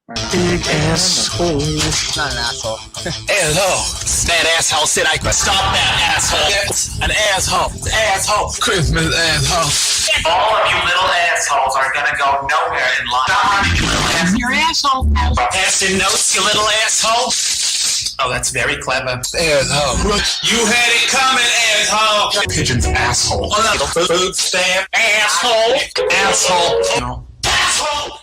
Big asshole. Not an asshole. Hello. That asshole said I could stop that asshole. It's an asshole. Asshole. Christmas asshole. All of you little assholes are gonna go nowhere in life. You're an asshole. Passing notes, you little asshole. Oh, that's very clever. Asshole. You had it coming, asshole. Pigeon's asshole. Food stamp. Asshole. Asshole. No. Asshole.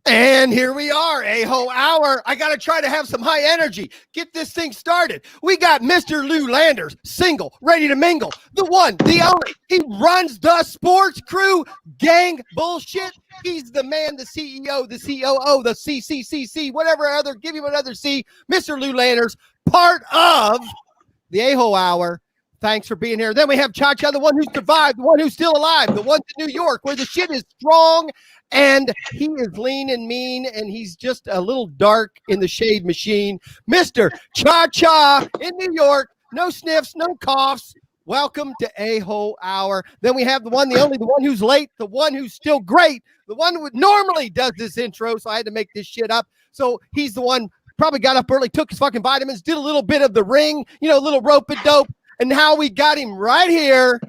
And here we are, A-Ho Hour. I got to try to have some high energy. Get this thing started. We got Mr. Lou Landers, single, ready to mingle. The one, the only. He runs the sports crew. Gang bullshit. He's the man, the CEO, the COO, the CCCC, whatever other, give him another C. Mr. Lou Landers, part of the A-Ho Hour. Thanks for being here. Then we have ChaCha, the one who survived, the one who's still alive, the one in New York where the shit is strong and he is lean and mean and he's just a little dark in the shade machine. Mr. ChaCha in New York. No sniffs, no coughs. Welcome to A-Ho Hour. Then we have the one, the only, the one who's late, the one who's still great, the one who normally does this intro, so I had to make this shit up. So he's the one probably got up early, took his fucking vitamins, did a little bit of the ring, you know, a little rope-a-dope. And how we got him right here,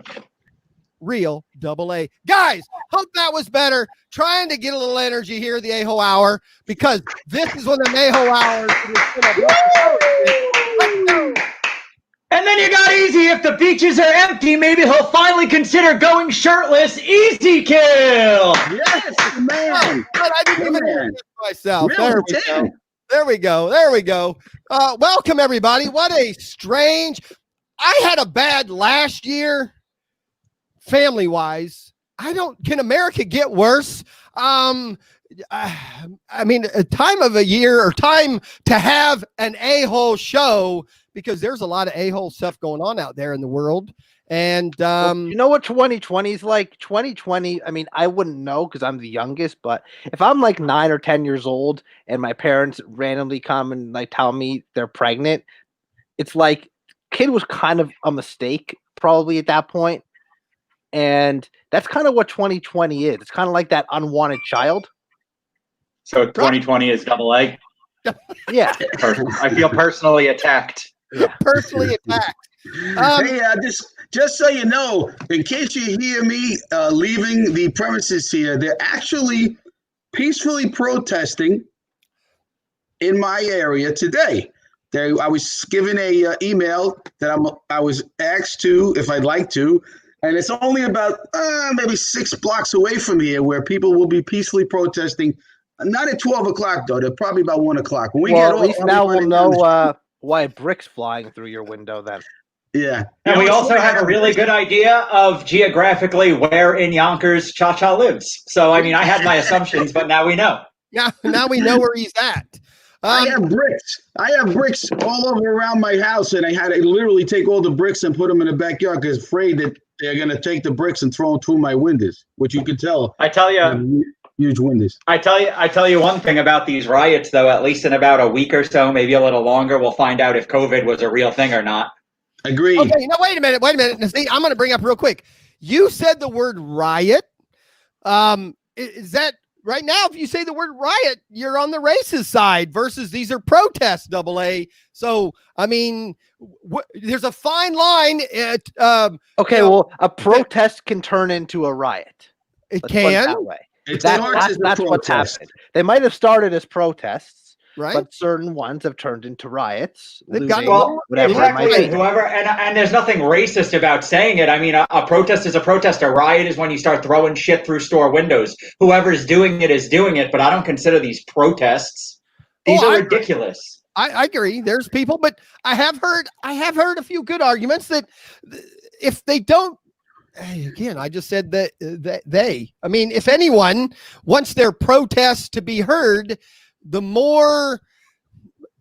real AA. Guys, hope that was better. Trying to get a little energy here, the A-Ho Hour, because this is one of the A-Ho Hours. And then you got Easy. If the beaches are empty, maybe he'll finally consider going shirtless. Easy kill. Yes, man. But I didn't even hear myself. Real There we go. Welcome, everybody. What a strange... I had a bad last year, family-wise. Can America get worse? I mean, a time of a year or time to have an a-hole show because there's a lot of a-hole stuff going on out there in the world. And you know what 2020 is like? 2020, I mean, I wouldn't know because I'm the youngest, but if I'm like 9 or 10 years old and my parents randomly come and like tell me they're pregnant, it's like kid was kind of a mistake probably at that point. And that's kind of what 2020 is. It's kind of like that unwanted child. So 2020 is AA? Yeah. I feel personally attacked. Yeah. Personally attacked. Hey, just so you know, in case you hear me leaving the premises here, they're actually peacefully protesting in my area today. I was given a email that I was asked to if I'd like to, and it's only about maybe 6 blocks away from here where people will be peacefully protesting. Not at 12 o'clock though. They're probably about 1 o'clock. When we get at least now we'll know why a brick's flying through your window then. Yeah. And we also have a really good idea of geographically where in Yonkers ChaCha lives. So I mean, I had my assumptions, but now we know. Yeah, now we know where he's at. I have bricks all over around my house, and I had to literally take all the bricks and put them in the backyard because afraid that they're going to take the bricks and throw them through my windows, which you can tell. I tell you, huge windows. I tell you one thing about these riots, though. At least in about a week or so, maybe a little longer, we'll find out if COVID was a real thing or not. Agreed. Okay, now wait a minute. Now, see, I'm going to bring up real quick. You said the word riot. Is that? Right now, if you say the word riot, you're on the racist side versus these are protests, AA. So, I mean, there's a fine line. Well, a protest can turn into a riot. It can. That way. That's what's happened. They might have started as protests, right? But certain ones have turned into riots. Whatever exactly. It might be. Whoever, and there's nothing racist about saying it. I mean, a protest is a protest. A riot is when you start throwing shit through store windows. Whoever's doing it is doing it, but I don't consider these protests. These are ridiculous. I agree. There's people, but I have heard a few good arguments that if they don't. Again, I just said that they. I mean, if anyone wants their protests to be heard, the more,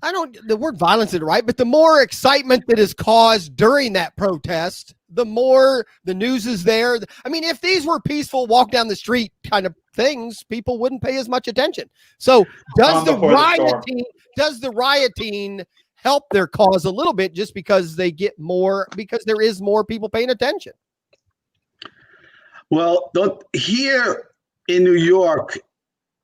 the word violence is right, but the more excitement that is caused during that protest, the more the news is there. I mean, if these were peaceful walk down the street kind of things, people wouldn't pay as much attention. So does the rioting help their cause a little bit just because they get more, because there is more people paying attention? Well, here in New York,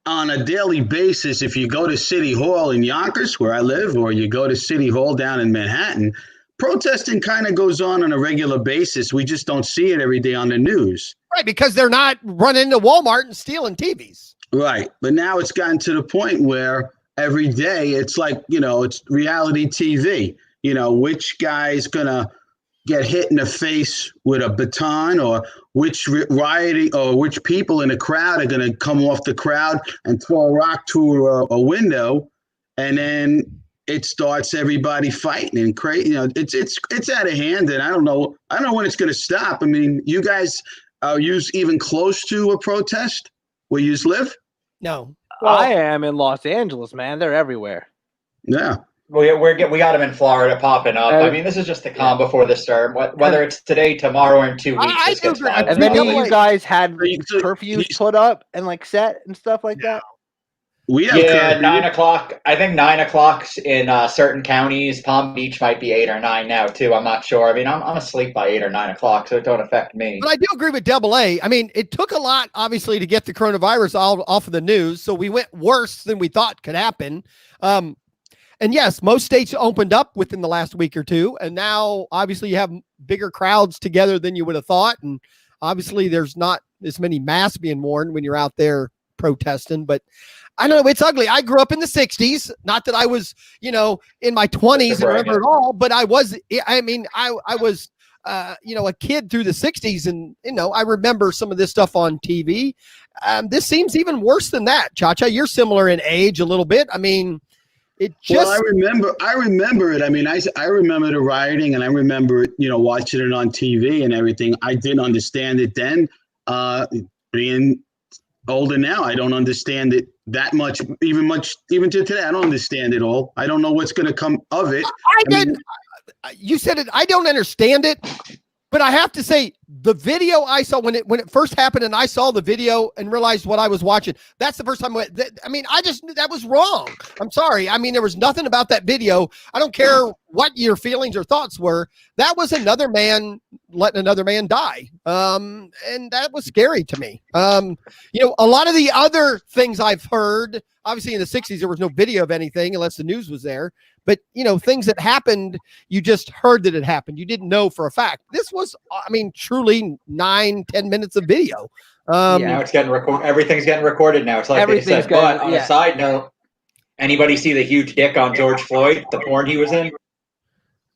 on a daily basis, if you go to City Hall in Yonkers, where I live, or you go to City Hall down in Manhattan, protesting kind of goes on a regular basis. We just don't see it every day on the news. Right, because they're not running to Walmart and stealing TVs. Right. But now it's gotten to the point where every day it's like, it's reality TV. Which guy's going to get hit in the face with a baton, or which rioting, or which people in the crowd are going to come off the crowd and throw a rock to a window. And then it starts everybody fighting and crazy. It's out of hand, and I don't know when it's going to stop. I mean, you guys are even close to a protest where you live? No. Well, I am in Los Angeles, man. They're everywhere. Yeah. We got them in Florida popping up. I mean, this is just the calm before the storm. Whether it's today, tomorrow, or in 2 weeks, I do agree. Have any of you guys had curfews put up and set and stuff like that? We have curfew. 9 o'clock. I think 9 o'clock in certain counties. Palm Beach might be 8 or 9 now too. I'm not sure. I mean, I'm asleep by 8 or 9 o'clock, so it don't affect me. But I do agree with Double A. I mean, it took a lot, obviously, to get the coronavirus off of the news. So we went worse than we thought could happen. And yes, most states opened up within the last week or two. And now, obviously, you have bigger crowds together than you would have thought. And obviously, there's not as many masks being worn when you're out there protesting. But I don't know. It's ugly. I grew up in the 60s. Not that I was, in my 20s and remember it all. But I was, I was, a kid through the 60s. And, I remember some of this stuff on TV. This seems even worse than that. ChaCha, you're similar in age a little bit. I mean, well, I remember it. I mean, I remember the rioting, and I remember, watching it on TV and everything. I didn't understand it then. Being older now, I don't understand it that much, even to today. I don't understand it all. I don't know what's going to come of it. You said it. I don't understand it, but I have to say the video I saw when it first happened, and I saw the video and realized what I was watching. That's the first time. I just knew that was wrong. I'm sorry. I mean, there was nothing about that video. I don't care what your feelings or thoughts were. That was another man letting another man die. And that was scary to me. A lot of the other things I've heard, obviously in the 60s, there was no video of anything unless the news was there. But, things that happened, you just heard that it happened. You didn't know for a fact. This was, truly 9-10 minutes of video. Now it's getting recorded. Everything's getting recorded now. It's like they said. But on a side note, anybody see the huge dick on George Floyd, the porn he was in?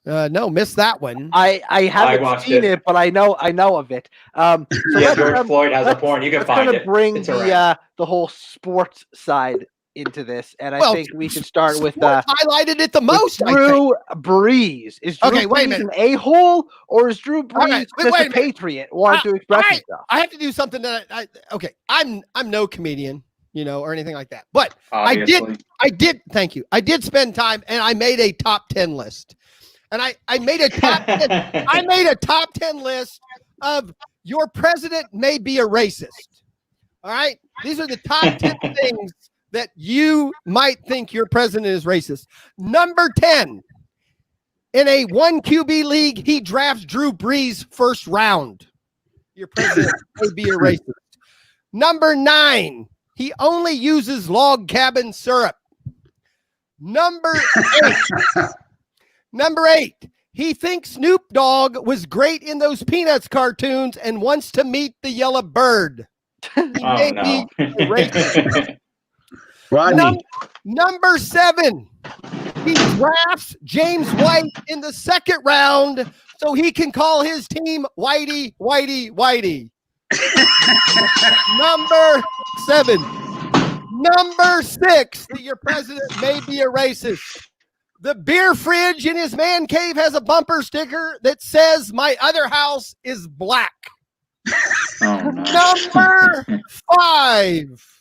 No, missed that one. I haven't seen it, but I know of it. George Floyd has a porn. You can find it. Bring the whole sports side into this, and I think we should start with highlighted it the most. Drew Brees. Is Drew Brees an a-hole, or is Drew Brees just a patriot wanting to express himself? I have to do something that I'm no comedian, or anything like that. But obviously. I did. Thank you. I did spend time, and I made a top 10 list, and I made a top 10. I made a top 10 list of your president may be a racist. All right, these are the top 10 things that you might think your president is racist. Number 10, in a 1 QB league, he drafts Drew Brees first round. Your president may be a racist. Number 9, he only uses log cabin syrup. Number 8, he thinks Snoop Dogg was great in those Peanuts cartoons and wants to meet the yellow bird. He may be a racist. Number 7, he drafts James White in the second round so he can call his team Whitey, Whitey, Whitey. Number 7. Number 6, that your president may be a racist. The beer fridge in his man cave has a bumper sticker that says, "My other house is black." Number 5.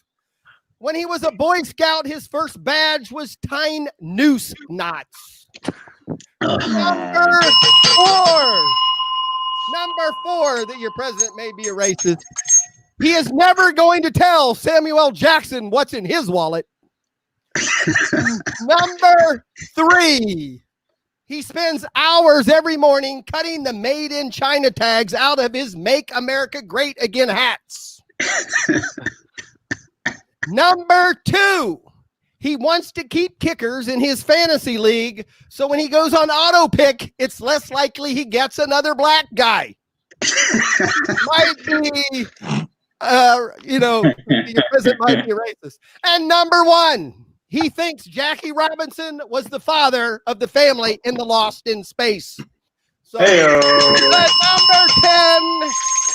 When he was a Boy Scout, his first badge was tying noose knots. Number 4, that your president may be a racist. He is never going to tell Samuel L. Jackson what's in his wallet. Number 3, he spends hours every morning cutting the Made in China tags out of his Make America Great Again hats. Number 2, he wants to keep kickers in his fantasy league, so when he goes on auto pick, it's less likely he gets another black guy. Might be, the president might be racist. And number 1, he thinks Jackie Robinson was the father of the family in the Lost in Space. So, number 10,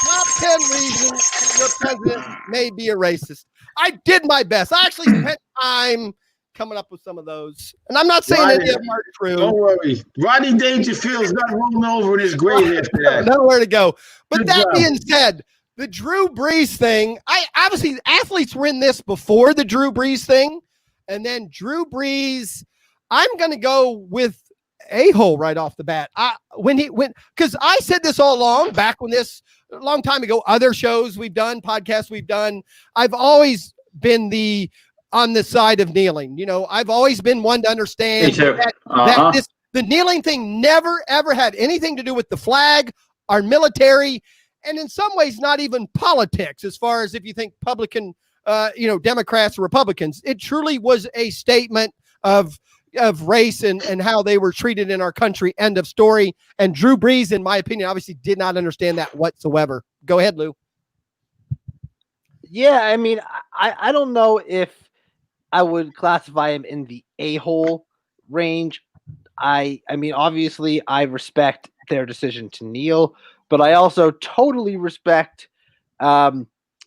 top 10 reasons your president may be a racist. I did my best. I actually spent time coming up with some of those. And I'm not saying any of them are true. Don't worry. Rodney Dangerfield's not rolling over in his grave after that. Nowhere to go. But that being said, the Drew Brees thing, obviously athletes were in this before the Drew Brees thing. And then Drew Brees, I'm going to go with a-hole right off the bat. Because I said this all along, back when this, a long time ago, other shows we've done, podcasts we've done, I've always been on the side of kneeling. I've always been one to understand that the kneeling thing never, ever had anything to do with the flag, our military, and in some ways, not even politics, as far as if you think Republican, Democrats or Republicans. It truly was a statement of race and how they were treated in our country. End of story. And Drew Brees, in my opinion, obviously did not understand that whatsoever. Go ahead, Lou. Yeah, I mean, I don't know if I would classify him in the a-hole range. I mean, obviously, I respect their decision to kneel, but I also totally respect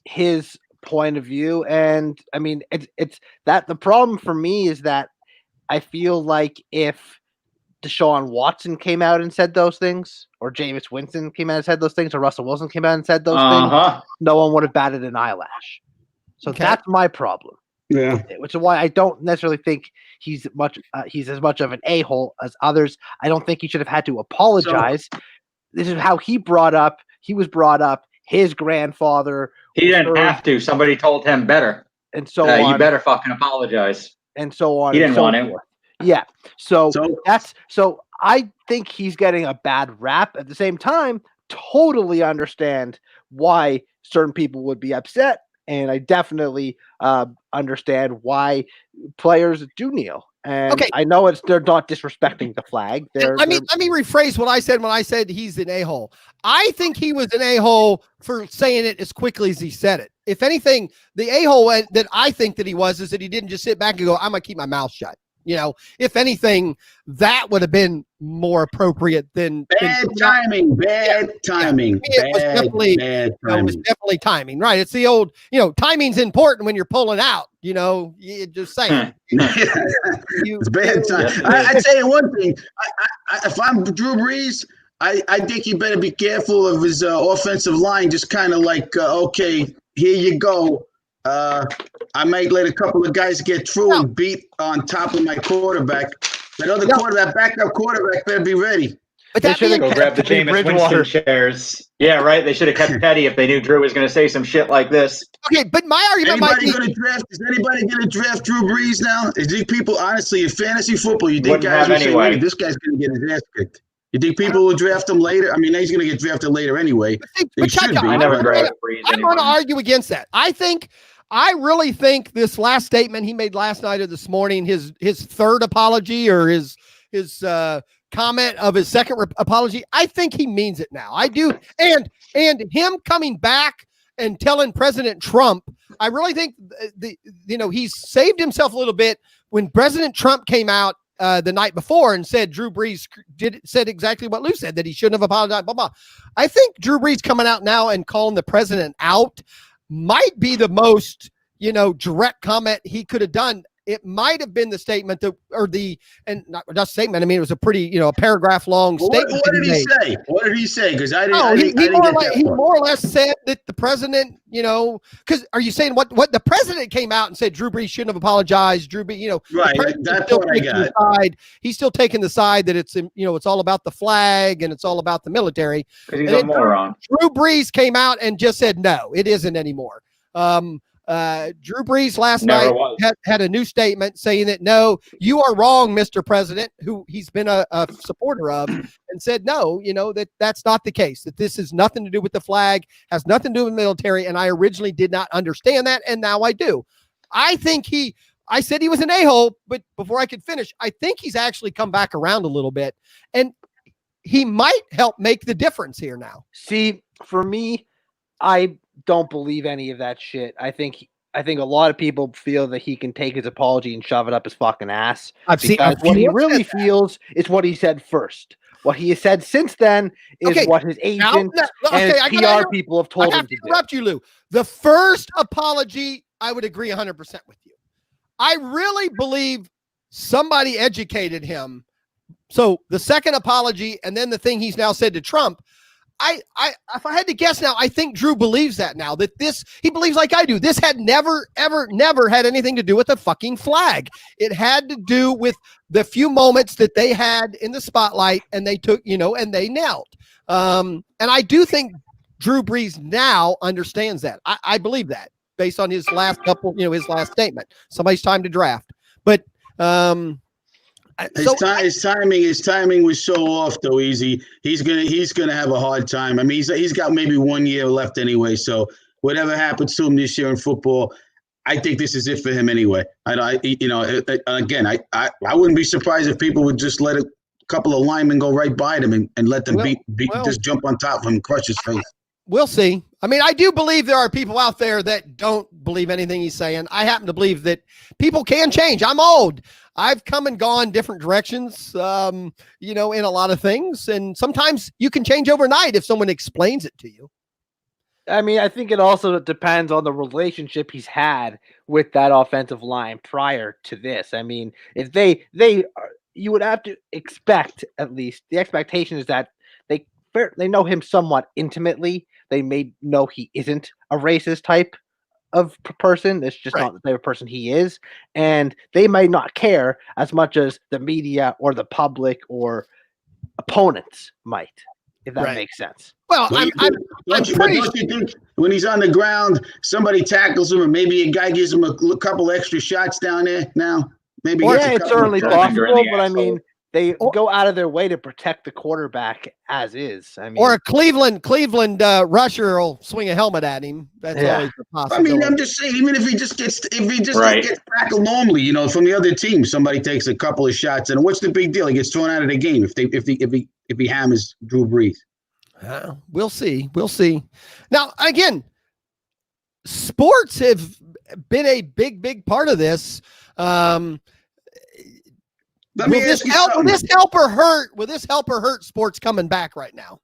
his point of view. And I mean, it's that the problem for me is that I feel like if Deshaun Watson came out and said those things, or Jameis Winston came out and said those things, or Russell Wilson came out and said those things, no one would have batted an eyelash. So that's my problem. Yeah, which is why I don't necessarily think he's as much of an a-hole as others. I don't think he should have had to apologize. This is how he was brought up. His grandfather. He didn't have to. Somebody told him better. And so on. You better fucking apologize. And so on. He didn't want it. Yeah. So I think he's getting a bad rap. At the same time, totally understand why certain people would be upset. And I definitely understand why players do kneel. And I know they're not disrespecting the flag. Let me rephrase what I said when I said he's an a-hole. I think he was an a-hole for saying it as quickly as he said it. If anything, the a-hole that I think that he was is that he didn't just sit back and go, I'm going to keep my mouth shut. If anything, that would have been more appropriate than bad timing. It was definitely timing, right? It's the old, timing's important when you're pulling out. You just saying. It's bad time. I tell you one thing. If I'm Drew Brees, I think he better be careful of his offensive line. Just kind of like, okay, here you go. I might let a couple of guys get through and beat on top of my quarterback. That other backup quarterback better be ready. But they should have go grab the Jameis Winston chairs. Yeah, right. They should have kept Petty if they knew Drew was going to say some shit like this. Okay, but my argument is anybody going to draft Drew Brees now? Is these people, honestly, in fantasy football, you think guys will say, wait, this guy's going to get his ass kicked? You think people will draft him later? I mean, he's going to get drafted later anyway. But ChaCha, I never drafted Brees. I'm going to argue against that. I really think this last statement he made last night or this morning, his third apology or his comment of his second apology, I think he means it now. I do. And him coming back and telling President Trump, I really think he's saved himself a little bit when President Trump came out the night before and said Drew Brees said exactly what Lou said, that he shouldn't have apologized, blah, blah. I think Drew Brees coming out now and calling the president out might be the most, direct comment he could have done. It might have been the statement not statement. I mean, it was a pretty, a paragraph long statement. What did he say? What did he say? Because he more or less said that the president, because are you saying what the president came out and said Drew Brees shouldn't have apologized? Drew Brees, right? That's what I got. He's still taking the side that it's, it's all about the flag and it's all about the military. Because he's a moron. Drew Brees came out and just said, no, it isn't anymore. Drew Brees last night had a new statement saying that, no, you are wrong, Mr. President, who he's been a supporter of, and said, no, that's not the case, that this has nothing to do with the flag, has nothing to do with the military. And I originally did not understand that. And now I do. I think I said he was an a-hole, but before I could finish, I think he's actually come back around a little bit, and he might help make the difference here now. See, for me, I don't believe any of that shit. I think a lot of people feel that he can take his apology and shove it up his fucking ass. Because what he really feels is what he said first. What he has said since then is what his agent and his PR people have told him to do. Interrupt you, Lou. The first apology, I would agree 100% with you. I really believe somebody educated him. So the second apology and then the thing he's now said to Trump, if I had to guess now, I think Drew believes that now, that he believes like I do. This had never had anything to do with the fucking flag. It had to do with the few moments that they had in the spotlight, and they took, and they knelt. And I do think Drew Brees now understands that. I believe that based on his last his last statement. Somebody's time to draft. But his timing was so off though. Easy. He's gonna have a hard time. I mean, he's got maybe 1 year left anyway. So whatever happens to him this year in football, I think this is it for him anyway. I wouldn't be surprised if people would just let a couple of linemen go right by them and let them just jump on top of him and crush his face. We'll see. I mean, I do believe there are people out there that don't believe anything he's saying. I happen to believe that people can change. I'm old. I've come and gone different directions, in a lot of things. And sometimes you can change overnight if someone explains it to you. I mean, I think it also depends on the relationship he's had with that offensive line prior to this. I mean, if you would have to expect, at least the expectation is that they know him somewhat intimately. They may know he isn't a racist type of person. It's just not the type of person he is. And they might not care as much as the media or the public or opponents might, if that makes sense. Well, don't you think when he's on the ground, somebody tackles him, and maybe a guy gives him a couple extra shots down there now? Maybe it's certainly possible, but I mean, they go out of their way to protect the quarterback as is. I mean, or a Cleveland rusher will swing a helmet at him. That's always a possibility. I mean, I'm just saying, even if he just gets tackled normally, from the other team, somebody takes a couple of shots, and what's the big deal? He gets thrown out of the game if he hammers Drew Brees. We'll see. We'll see. Now, again, sports have been a big part of this. Will this help or hurt sports coming back right now?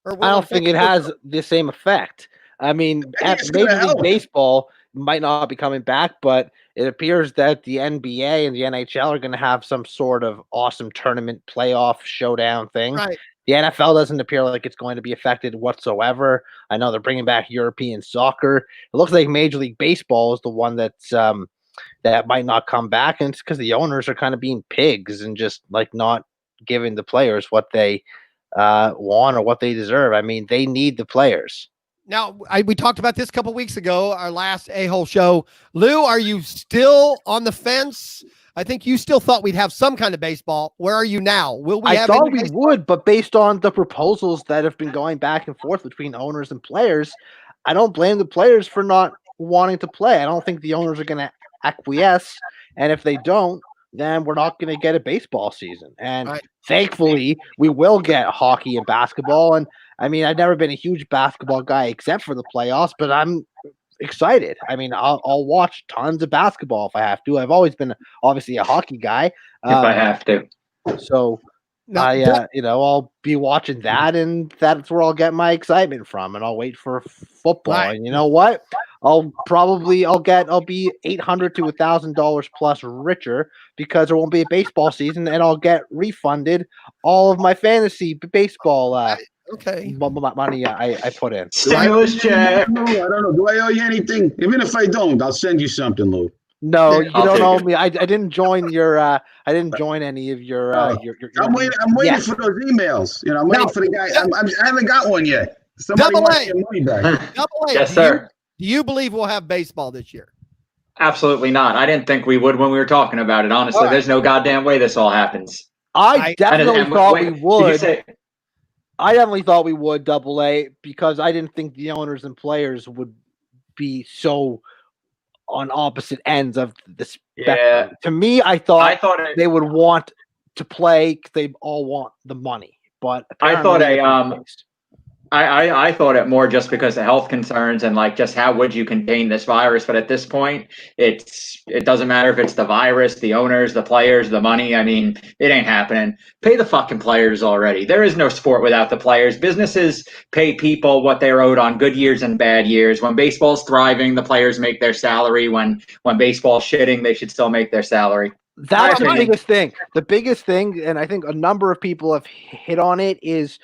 I don't think it has the same effect. I mean, Major League Baseball might not be coming back, but it appears that the NBA and the NHL are going to have some sort of awesome tournament playoff showdown thing. Right. The NFL doesn't appear like it's going to be affected whatsoever. I know they're bringing back European soccer. It looks like Major League Baseball is the one that's that might not come back, and it's because the owners are kind of being pigs and just like not giving the players what they want or what they deserve. I mean, they need the players. Now, we talked about this a couple weeks ago, our last A-hole show. Lou, are you still on the fence? I think you still thought we'd have some kind of baseball. Where are you now? Will we? I thought we would, but based on the proposals that have been going back and forth between owners and players, I don't blame the players for not wanting to play. I don't think the owners are going to acquiesce, and if they don't, then we're not going to get a baseball season. And thankfully, we will get hockey and basketball. And I mean, I've never been a huge basketball guy except for the playoffs, but I'm excited. I mean, I'll watch tons of basketball if I have to. I've always been obviously a hockey guy. If I have to. So I'll be watching that, and that's where I'll get my excitement from, and I'll wait for football. Right. And you know what? I'll be $800 to $1,000 plus richer because there won't be a baseball season, and I'll get refunded all of my fantasy baseball money I put in. Stimulus check. I don't know. Do I owe you anything? Even if I don't, I'll send you something, Lou. No, you don't owe me. I didn't join your. I didn't join any of your. I'm waiting for those emails. I'm waiting for the guy. I haven't got one yet. Somebody wants your money back. Double A. Yes, sir. Do you believe we'll have baseball this year? Absolutely not. I didn't think we would when we were talking about it. Honestly, there's no goddamn way this all happens. I definitely thought we would. I definitely thought we would, Double A, because I didn't think the owners and players would be so on opposite ends of the spectrum. Yeah. To me, I thought it, they would want to play because they all want the money. But I thought I thought it more just because of health concerns and like just how would you contain this virus. But at this point, it doesn't matter if it's the virus, the owners, the players, the money. I mean, it ain't happening. Pay the fucking players already. There is no sport without the players. Businesses pay people what they're owed on good years and bad years. When baseball's thriving, the players make their salary. When baseball's shitting, they should still make their salary. That's the biggest thing. The biggest thing, and I think a number of people have hit on it, is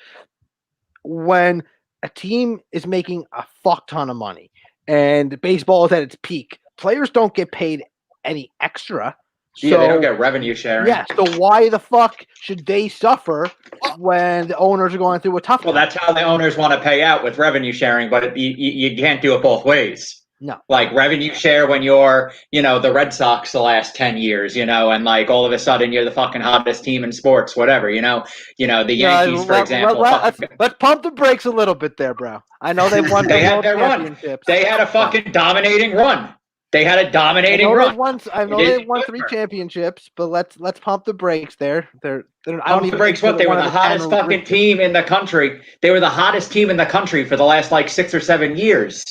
when a team is making a fuck ton of money and baseball is at its peak, players don't get paid any extra. So, yeah, they don't get revenue sharing. Yeah, so why the fuck should they suffer when the owners are going through a tough time? Well, that's how the owners want to pay out with revenue sharing, but you can't do it both ways. No. Like revenue share when you're, the Red Sox the last 10 years, and like all of a sudden you're the fucking hottest team in sports, whatever, the Yankees, for example. Let's pump the brakes a little bit there, bro. I know they won they had their run. They had a fucking dominating run. They had a dominating run. I know they won 3 championships, but let's pump the brakes there. They were the hottest fucking team in the country. They were the hottest team in the country for the last like 6 or 7 years.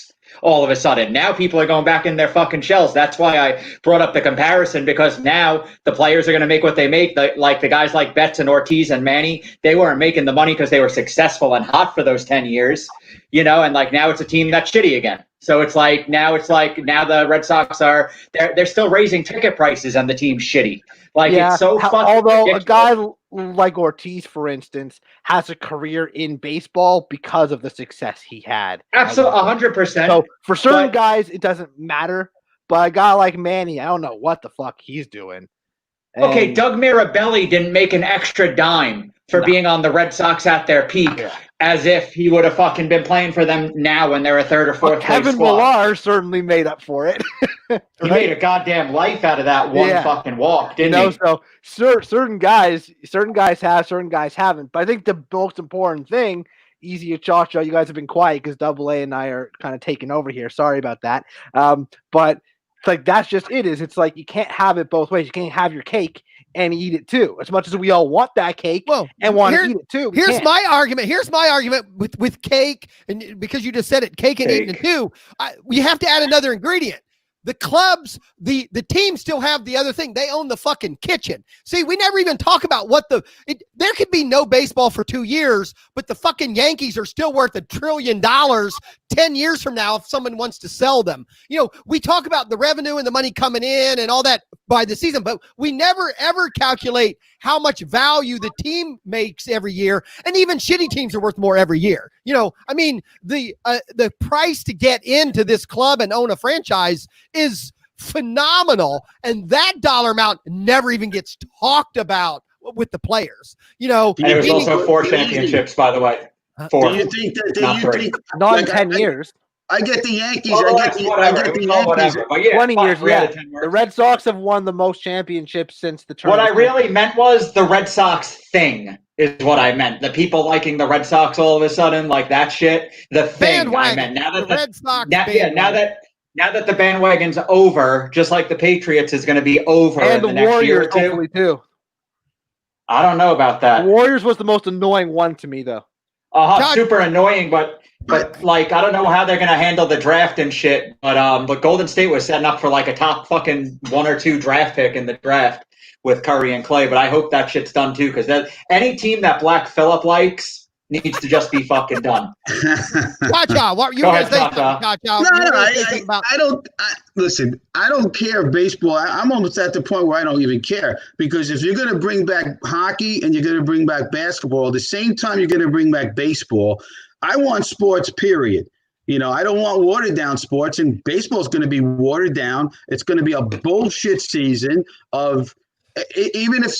All of a sudden, now people are going back in their fucking shells. That's why I brought up the comparison, because now the players are going to make what they make. Like the guys like Betts and Ortiz and Manny, they weren't making the money because they were successful and hot for those 10 years, and like now it's a team that's shitty again. So it's like now the Red Sox they're still raising ticket prices and the team's shitty. Like it's so fucking although ridiculous. A guy like Ortiz, for instance, has a career in baseball because of the success he had. Absolutely, 100%. So for certain guys, it doesn't matter. But a guy like Manny, I don't know what the fuck he's doing. Okay, Doug Mirabelli didn't make an extra dime for being on the Red Sox at their peak, as if he would have fucking been playing for them now when they're a third or fourth place squad. Kevin Millar certainly made up for it. He made a goddamn life out of that one fucking walk, didn't he? So certain guys have, certain guys haven't. But I think the most important thing, easy at ChaCha, you guys have been quiet because Double A and I are kind of taking over here. Sorry about that. But it's like that's just it. It's like you can't have it both ways. You can't have your cake and eat it too. As much as we all want that cake and want to eat it too. Here's my argument with cake, and because you just said it, cake and eating it too. We have to add another ingredient. The clubs, the teams still have the other thing. They own the fucking kitchen. See, we never even talk about there could be no baseball for 2 years, but the fucking Yankees are still worth $1 trillion 10 years from now if someone wants to sell them. We talk about the revenue and the money coming in and all that by the season, but we never ever calculate how much value the team makes every year. And even shitty teams are worth more every year. The price to get into this club and own a franchise is phenomenal. And that dollar amount never even gets talked about with the players. And it was also 4 championships, by the way. 4. Do you think that not in 10 years? I get the Yankees. Well, I get the Yankees. But yeah, 20 years, The Red Sox have won the most championships since the turn. What I really meant was the Red Sox thing is what I meant. The people liking the Red Sox all of a sudden, like that shit. The thing I meant. Now that the Red Sox now that the bandwagon's over, just like the Patriots is going to be over and in the next year or two. Hopefully too. I don't know about that. The Warriors was the most annoying one to me, though. Super annoying, but like I don't know how they're gonna handle the draft and shit. But Golden State was setting up for like a top fucking 1 or 2 draft pick in the draft with Curry and Clay. But I hope that shit's done too, because any team that Black Phillip likes needs to just be fucking done. ChaCha, what you guys think? Listen. I don't care if baseball. I'm almost at the point where I don't even care, because if you're going to bring back hockey and you're going to bring back basketball, at the same time you're going to bring back baseball. I want sports, period. I don't want watered down sports, and baseball is going to be watered down. It's going to be a bullshit season of. Even if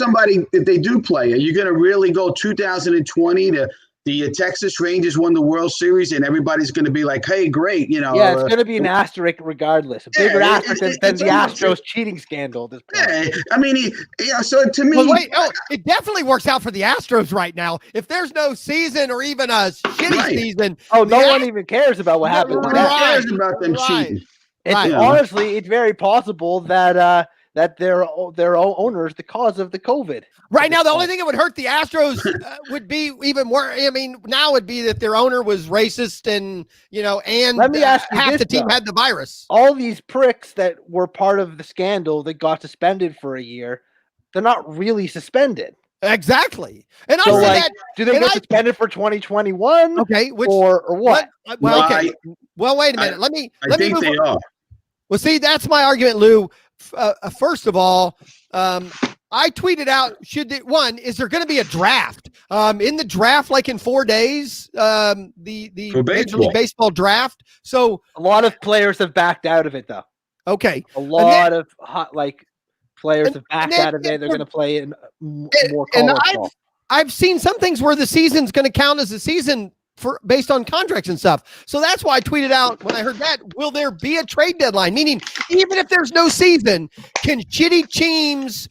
they do play, are you going to really go 2020 to the Texas Rangers won the World Series and everybody's going to be like, hey, great, Yeah, it's going to be an asterisk regardless. A bigger asterisk than the Astros cheating scandal. Yeah, I mean, so to me. Well, it definitely works out for the Astros right now. If there's no season or even a shitty season. No one even cares about what happened. No one cares about them cheating. Honestly, it's very possible that that their owners the cause of the COVID. Right now, the only thing that would hurt the Astros would be even more. I mean, now would be that their owner was racist, and and let me ask you half this, the team though. had the virus. All these pricks that were part of the scandal that got suspended for a year, they're not really suspended. Exactly, and So, I say like, that. do they get suspended for 2021? Okay, or what? Well, okay. Well, wait a minute. Let me think they are. Well, see, that's my argument, Lou. First of all, I tweeted out, is there going to be a draft? In the draft, like in 4 days, the Major League Baseball draft. So a lot of players have backed out of it, though. Okay. A lot of players have backed out of it. They're going to play in more college ball. I've seen some things where the season's going to count as a season based on contracts and stuff. So that's why I tweeted out when I heard that, will there be a trade deadline? Meaning, even if there's no season, can shitty teams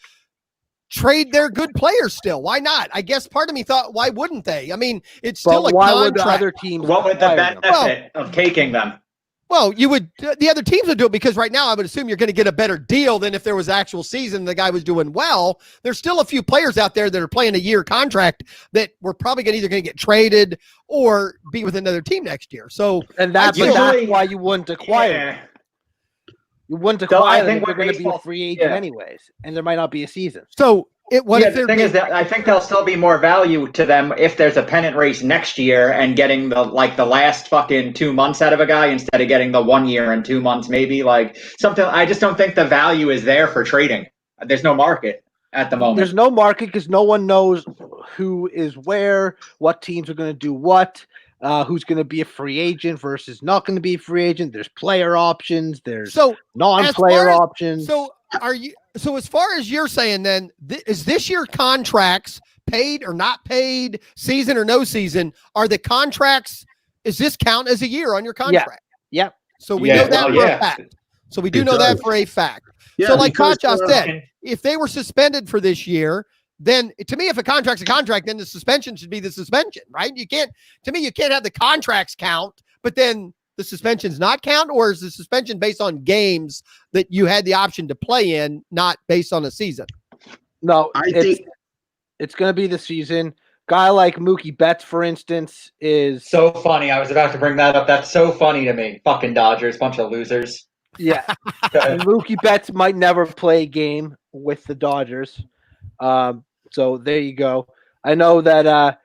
trade their good players still? Why not? I guess part of me thought, why wouldn't they? I mean, it's still a contract. Would the other teams? What would the benefit of taking them? Well, the other teams would do it because right now I would assume you're going to get a better deal than if there was actual season and the guy was doing well. There's still a few players out there that are playing a year contract that we're probably either going to get traded or be with another team next year. So, that's why you wouldn't acquire them. You wouldn't acquire them if they're going to be a free agent anyways, and there might not be a season. So, the thing is that I think there'll still be more value to them if there's a pennant race next year and getting the last fucking 2 months out of a guy instead of getting the 1 year and 2 months, maybe something. I just don't think the value is there for trading. There's no market at the moment. There's no market because no one knows who is where, what teams are going to do what, who's going to be a free agent versus not going to be a free agent. There's player options. There's non-player options. So as far as you're saying, then is this year contracts paid or not paid, season or no season? Are the contracts? Is this count as a year on your contract? Yeah. So we know that for a fact. So we do know that for a fact. Yeah, so like ChaCha said, if they were suspended for this year, then to me, if a contract's a contract, then the suspension should be the suspension, right? You can't have the contracts count, but then the suspension's not count, or is the suspension based on games that you had the option to play in, not based on a season? No, I think it's going to be the season. Guy like Mookie Betts, for instance, is so funny. I was about to bring that up. That's so funny to me. Fucking Dodgers, bunch of losers. Yeah. Mookie Betts might never play a game with the Dodgers. So there you go. I know that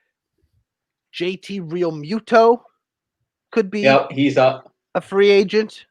JT Realmuto could be he's up. A free agent.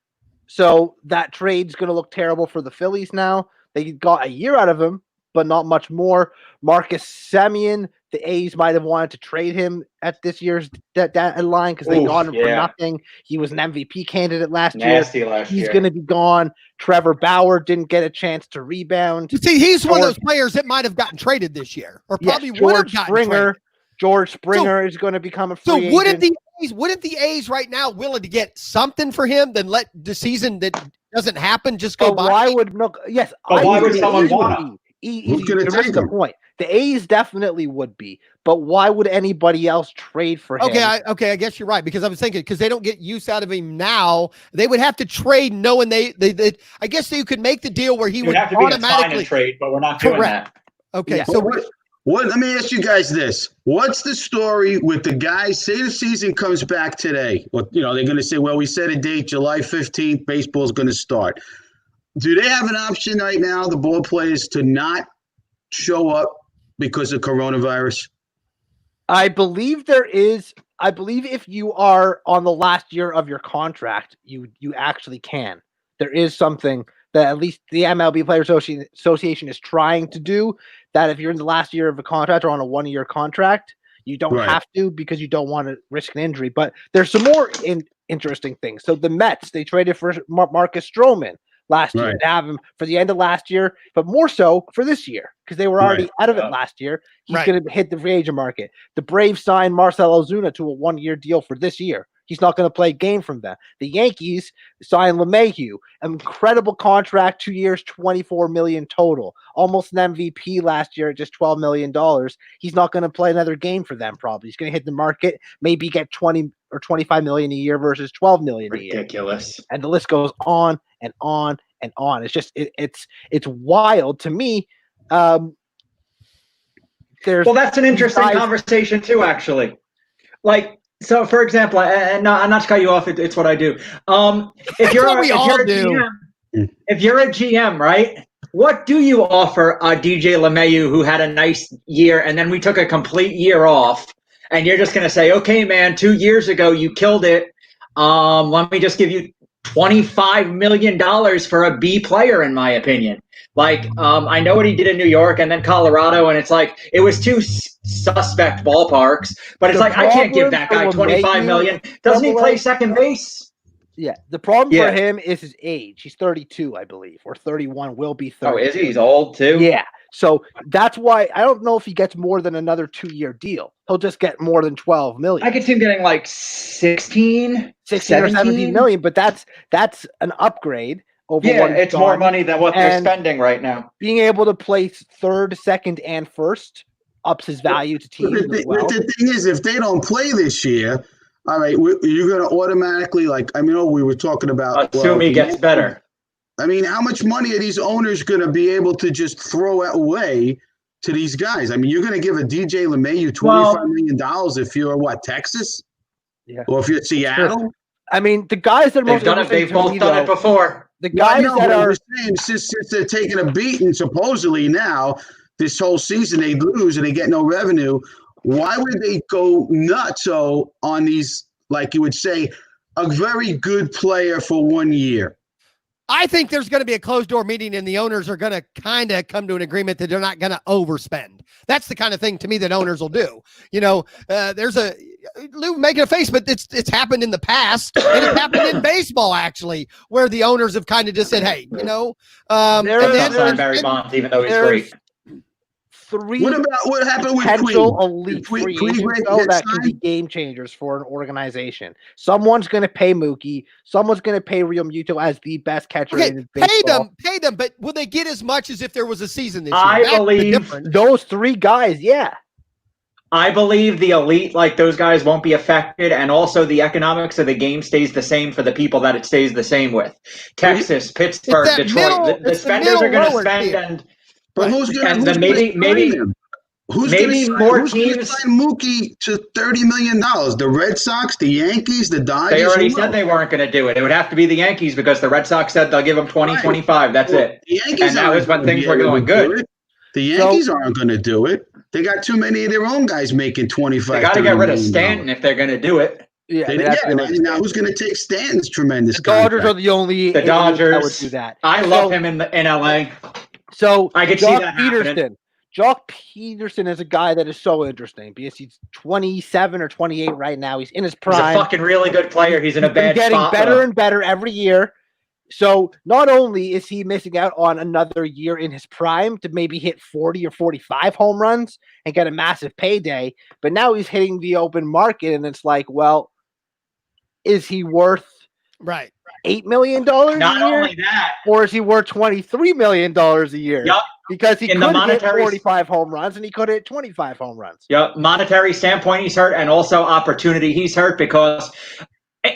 So that trade's going to look terrible for the Phillies now. They got a year out of him, but not much more. Marcus Semien, the A's might have wanted to trade him at this year's deadline because they got him for nothing. He was an MVP candidate last year. He's going to be gone. Trevor Bauer didn't get a chance to rebound. See, he's one of those players that might have gotten traded this year, or probably would have gotten traded. George Springer is going to become a free agent. So wouldn't the A's right now willing to get something for him than let the season that doesn't happen just go by? Why would someone want him? That's the point. The A's definitely would be, but why would anybody else trade for him? Okay, I guess you're right, because I was thinking because they don't get use out of him now, they would have to trade knowing they I guess you could make the deal where he would have to automatically be a sign and trade, but we're not doing that. Okay, so let me ask you guys this. What's the story with the guys? Say the season comes back today. Well, they're going to say, well, we set a date, July 15th, baseball's going to start. Do they have an option right now, the ball players, to not show up because of coronavirus? I believe there is. I believe if you are on the last year of your contract, you actually can. There is something that at least the MLB Players Association is trying to do, that if you're in the last year of a contract or on a 1-year contract, you don't have to because you don't want to risk an injury. But there's some more interesting things. So the Mets, they traded for Marcus Stroman last year to have him for the end of last year, but more so for this year because they were already out of it last year. He's going to hit the free agent market. The Braves signed Marcell Ozuna to a 1-year deal for this year. He's not going to play a game from them. The Yankees signed LeMahieu, an incredible contract, 2 years, $24 million total. Almost an MVP last year at just $12 million. He's not going to play another game for them probably. He's going to hit the market, maybe get $20 or $25 million a year versus $12 million a year. Ridiculous. And the list goes on and on and on. It's just it's wild to me. Well, that's an interesting conversation too, actually. Like, so for example, and not to cut you off, it's what I do. If you're a GM, right? What do you offer DJ LeMahieu, who had a nice year, and then we took a complete year off, and you're just going to say, okay, man, 2 years ago you killed it. Let me just give you $25 million for a B player, in my opinion. Like, I know what he did in New York and then Colorado, and it's like it was two suspect ballparks, but it's like I can't give that guy $25 million. Doesn't he play second base? Yeah, the problem for him is his age. He's 32, I believe, or 31. Will be 30. Oh, is he? He's old too. Yeah, so that's why I don't know if he gets more than another 2-year deal. He'll just get more than $12 million. I could see him getting like 16 or 17 million, but that's an upgrade. Over it's more money than what they're spending right now. Being able to place third, second, and first ups his value to teams as well. But the thing is, if they don't play this year, all right, you're going to automatically, like, I mean, we were talking about. Assume he gets better. I mean, how much money are these owners going to be able to just throw away to these guys? I mean, you're going to give a DJ LeMahieu $25 million if you're, Texas? Yeah. Or if you're Seattle? I mean, the guys that are most they've both done it before. The guys that are saying, since they're taking a beating supposedly now, this whole season they lose and they get no revenue. Why would they go nuts on these, like you would say, a very good player for 1 year? I think there's going to be a closed door meeting and the owners are going to kind of come to an agreement that they're not going to overspend. That's the kind of thing to me that owners will do. You know, there's Lou making a face, but it's happened in the past and it's happened in baseball actually, where the owners have kind of just said, hey, you know, Barry Bonds, even though he's great. What happened with potential elite free agents that can be game changers for an organization? Someone's going to pay Mookie. Someone's going to pay Real Muto as the best catcher in baseball. Pay them, but will they get as much as if there was a season this year? I believe those three guys, yeah. I believe the elite, like those guys, won't be affected, and also the economics of the game stays the same for the people that it stays the same with. Texas, Pittsburgh, Detroit. The spenders are going to spend But who's going to maybe more teams sign Mookie to $30 million? The Red Sox, the Yankees, the Dodgers. They already said they weren't going to do it. It would have to be the Yankees because the Red Sox said they'll give them 25. That's it. The Yankees, and that was when things were going good. The Yankees aren't going to do it. They got too many of their own guys making 25. They got to get rid of Stanton if they're going to do it. Yeah, now who's going to take Stanton's tremendous? The Dodgers are the only. The Dodgers that would do that. I love him in LA. So I could see that happening. Jock Peterson is a guy that is so interesting because he's 27 or 28 right now. He's in his prime. He's a fucking really good player. He's in a bad getting spot. Better and better every year. So not only is he missing out on another year in his prime to maybe hit 40 or 45 home runs and get a massive payday, but now he's hitting the open market, and it's like, well, is he worth $8 million a year? Not only that, or is he worth $23 million a year? Yep. Because he could hit 45 home runs and he could hit 25 home runs. Yeah, monetary standpoint, he's hurt, and also opportunity, he's hurt because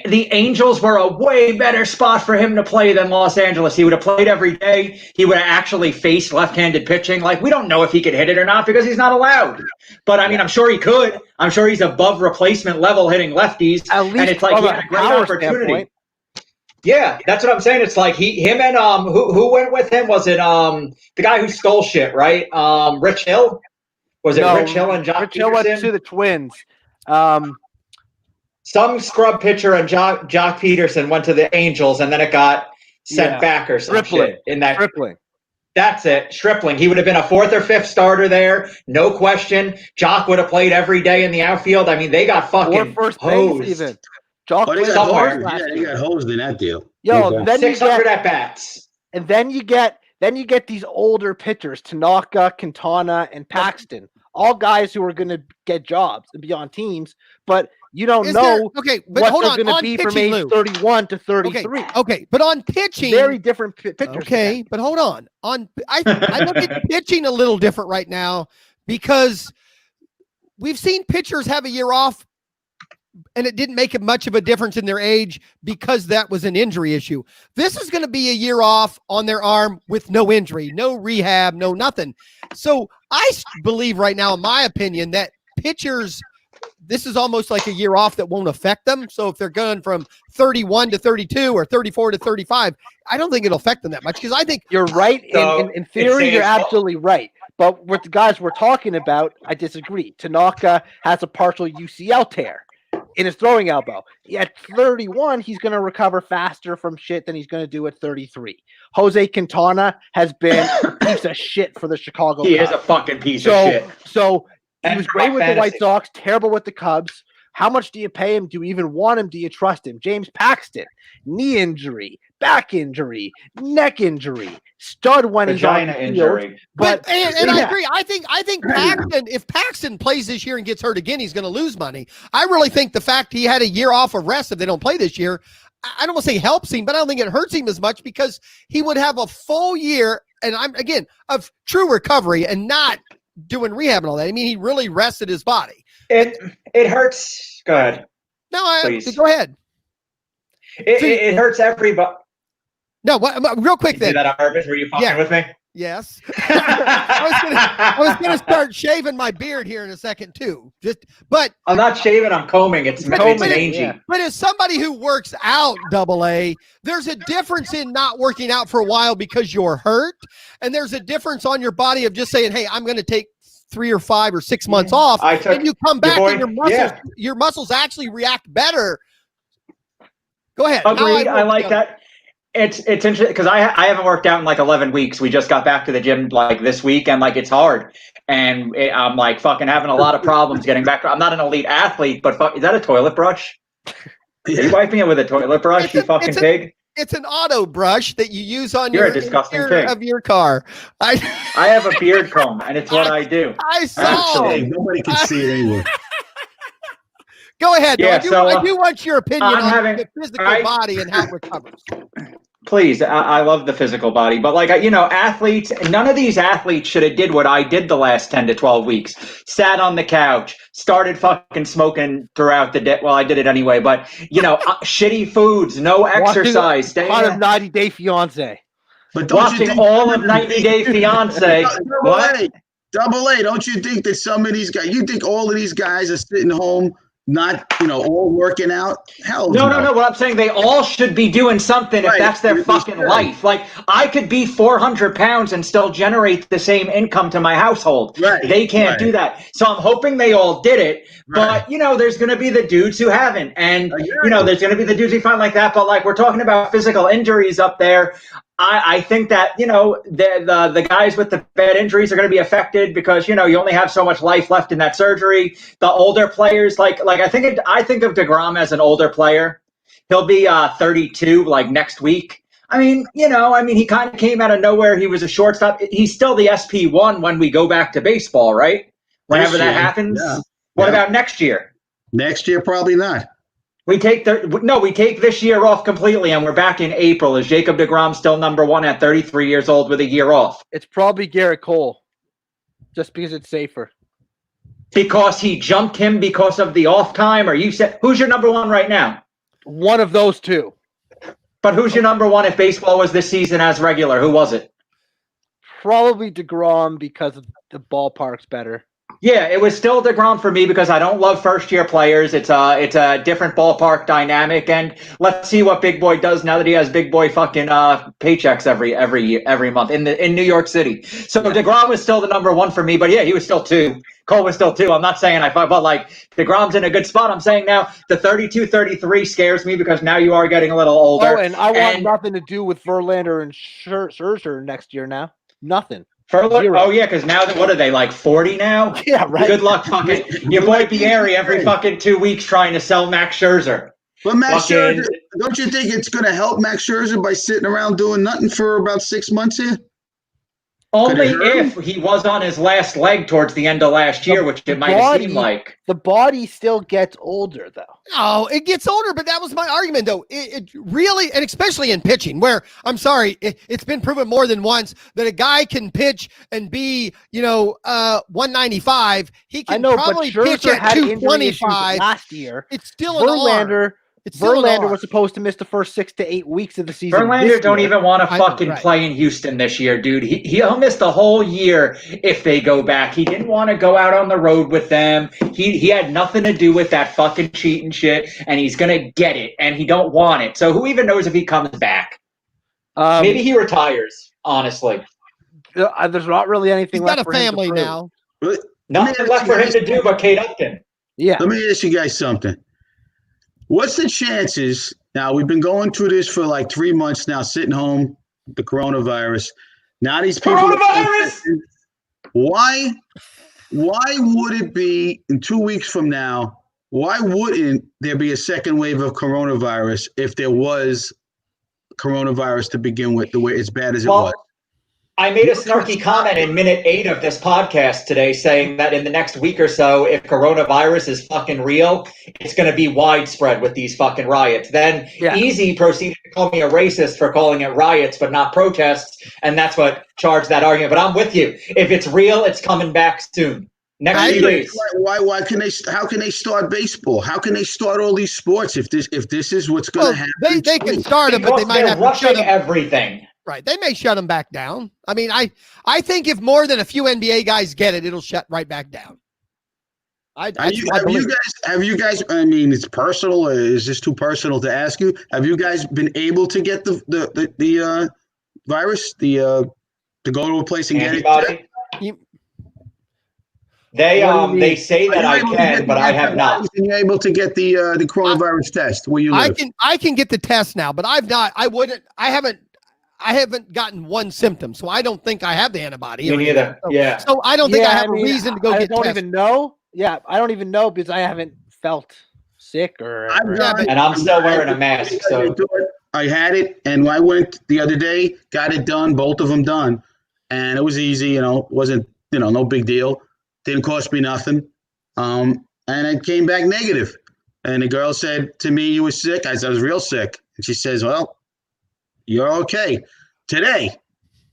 the Angels were a way better spot for him to play than Los Angeles. He would have played every day. He would have actually faced left-handed pitching. Like, we don't know if he could hit it or not because he's not allowed. But, I mean, I'm sure he could. I'm sure he's above replacement level hitting lefties. At least and it's like he had a great opportunity. Standpoint. Yeah, that's what I'm saying. It's like him and who went with him? Was it the guy who stole shit, right? Rich Hill? Was it Rich Hill and Jock Peterson? Rich Hill went to the Twins. Some scrub pitcher and Jock Peterson went to the Angels, and then it got sent back or some shit. Stripling. That's it. Stripling. He would have been a fourth or fifth starter there, no question. Jock would have played every day in the outfield. I mean, they got fucking first hosed. Base even. Jock they got hosed in that deal. Yo, then 600 at bats. And then you get these older pitchers, Tanaka, Quintana, and Paxton, all guys who are going to get jobs and be on teams, but you don't know what they're going to be from age 31 to 33. Okay, but on pitching, very different pitchers. Okay, but hold on. I look at pitching a little different right now because we've seen pitchers have a year off and it didn't make much of a difference in their age because that was an injury issue. This is going to be a year off on their arm with no injury, no rehab, no nothing. So I believe right now, in my opinion, that pitchers, this is almost like a year off that won't affect them. So if they're going from 31 to 32 or 34 to 35, I don't think it'll affect them that much, because I think you're right. So, In theory, you're absolutely right. But with the guys we're talking about, I disagree. Tanaka has a partial UCL tear in his throwing elbow. At 31, he's going to recover faster from shit than he's going to do at 33. Jose Quintana has been a piece of shit for the Chicago He Cubs. is a fucking piece of shit. So he was great with fantasy. the White Sox, terrible with the Cubs. How much do you pay him? Do you even want him? Do you trust him? James Paxton, knee injury, back injury, neck injury, stud when he's on the field. Injury. But and I agree. I think Paxton, if Paxton plays this year and gets hurt again, he's going to lose money. I really think the fact he had a year off of rest if they don't play this year, I don't want to say helps him, but I don't think it hurts him as much, because he would have a full year, and I'm again, of true recovery and not doing rehab and all that. I mean, he really rested his body. It hurts. Go ahead. No, Please. go ahead. It hurts everybody. No, real quick then. See that, Arvis? Were you fucking with me? Yes. I was gonna start shaving my beard here in a second too. But I'm not shaving, I'm combing. It's mangy. Yeah. But as somebody who works out, AA, there's a difference in not working out for a while because you're hurt, and there's a difference on your body of just saying, "Hey, I'm going to take 3 or 5 or 6 months off," and you come back and your muscles actually react better. Go ahead. Agreed. I like that. It's interesting because I haven't worked out in like 11 weeks. We just got back to the gym like this week, and like it's hard, and I'm like fucking having a lot of problems getting back. I'm not an elite athlete, but is that a toilet brush? Are you wiping it with a toilet brush, you fucking pig? It's an auto brush that you use on You're a disgusting pig. of your car. I have a beard comb, and it's what I do. I saw. Actually, nobody can see it anyway. Go ahead. Yeah, I do want your opinion on the physical right? body and how it recovers. Please, I love the physical body, but like, athletes, none of these athletes should have did what I did the last 10 to 12 weeks. Sat on the couch, started fucking smoking throughout the day. Well, I did it anyway, but, shitty foods, no exercise. Staying out of 90 Day Fiance. But watching all of 90 Day Fiance. What? Double A, don't you think that some of these guys, you think all of these guys are sitting home, not, all working out? Hell no. What I'm saying, they all should be doing something if that's their fucking life. Like, I could be 400 pounds and still generate the same income to my household. Right. They can't do that. So I'm hoping they all did it. Right. But, there's going to be the dudes who haven't. And, there's going to be the dudes who find like that. But, like, we're talking about physical injuries up there. I think that, the guys with the bad injuries are going to be affected because, you only have so much life left in that surgery. The older players, like I think of DeGrom as an older player. He'll be 32 like next week. I mean, he kind of came out of nowhere. He was a shortstop. He's still the SP1 when we go back to baseball, right? Whenever that happens. Yeah. What about next year? Next year, probably not. We take this year off completely, and we're back in April. Is Jacob deGrom still number 1 at 33 years old with a year off? It's probably Garrett Cole, just because it's safer. Because he jumped him because of the off time, or you said who's your number 1 right now? One of those two. But who's your number 1 if baseball was this season as regular? Who was it? Probably DeGrom because the ballpark's better. Yeah, it was still DeGrom for me because I don't love first-year players. It's a different ballpark dynamic, and let's see what Big Boy does now that he has Big Boy fucking paychecks every month in New York City. So DeGrom was still the number 1 for me, but yeah, he was still 2. Cole was still 2. I'm not saying but like DeGrom's in a good spot. I'm saying now the 32-33 scares me because now you are getting a little older. Oh, and I want nothing to do with Verlander and Scherzer next year now. Nothing. Oh, yeah, because now, what are they, like 40 now? Yeah, right. Good luck, fucking your boy Bieri every fucking 2 weeks trying to sell Max Scherzer. But Max Scherzer, don't you think it's going to help Max Scherzer by sitting around doing nothing for about 6 months here? Only if he was on his last leg towards the end of last year, which it might have seemed like. The body still gets older, though. No, it gets older, but that was my argument, though. It really, and especially in pitching, where, I'm sorry, it's been proven more than once that a guy can pitch and be, 195. He can probably pitch at 225 last year. It's still an arm. Verlander was supposed to miss the first 6 to 8 weeks of the season. Verlander don't even want to fucking play in Houston this year, dude. He'll miss the whole year if they go back. He didn't want to go out on the road with them. He had nothing to do with that fucking cheating shit, and he's gonna get it, and he don't want it. So who even knows if he comes back? Maybe he retires. Honestly, there's not really anything left. He's got a family now. Nothing left for him to do but Kate Upton. Yeah. Let me ask you guys something. What's the chances? Now, we've been going through this for like 3 months now, sitting home, the coronavirus. Now these people. Coronavirus! Why would it be in 2 weeks from now? Why wouldn't there be a second wave of coronavirus if there was coronavirus to begin with, the way as bad as it was? I made a snarky comment in minute 8 of this podcast today saying that in the next week or so, if coronavirus is fucking real, it's going to be widespread with these fucking riots. Then Easy proceeded to call me a racist for calling it riots but not protests, and that's what charged that argument. But I'm with you. If it's real, it's coming back soon. Next few days. Why can they? How can they start baseball? How can they start all these sports if this is what's going to happen? They can start them, but they might have to shut them. Everything. Right. They may shut them back down. I mean, I think if more than a few NBA guys get it, it'll shut right back down. Have you guys, I mean, it's personal. Is this too personal to ask you? Have you guys been able to get the virus, to go to a place and get it? They say that I can, but I have not. You're able to get the coronavirus test where you live. I can get the test now, but I haven't gotten one symptom, so I don't think I have the antibody. Me neither. So I don't think I have a reason to go get tested. I don't even know. Yeah, I don't even know because I haven't felt sick and I'm still wearing a mask. So I had it, and I went the other day, got it done, both of them done, and it was easy. It wasn't no big deal. Didn't cost me nothing, and it came back negative. And the girl said to me, "You were sick." I said, "I was real sick," and she says, "Well, you're okay. Today,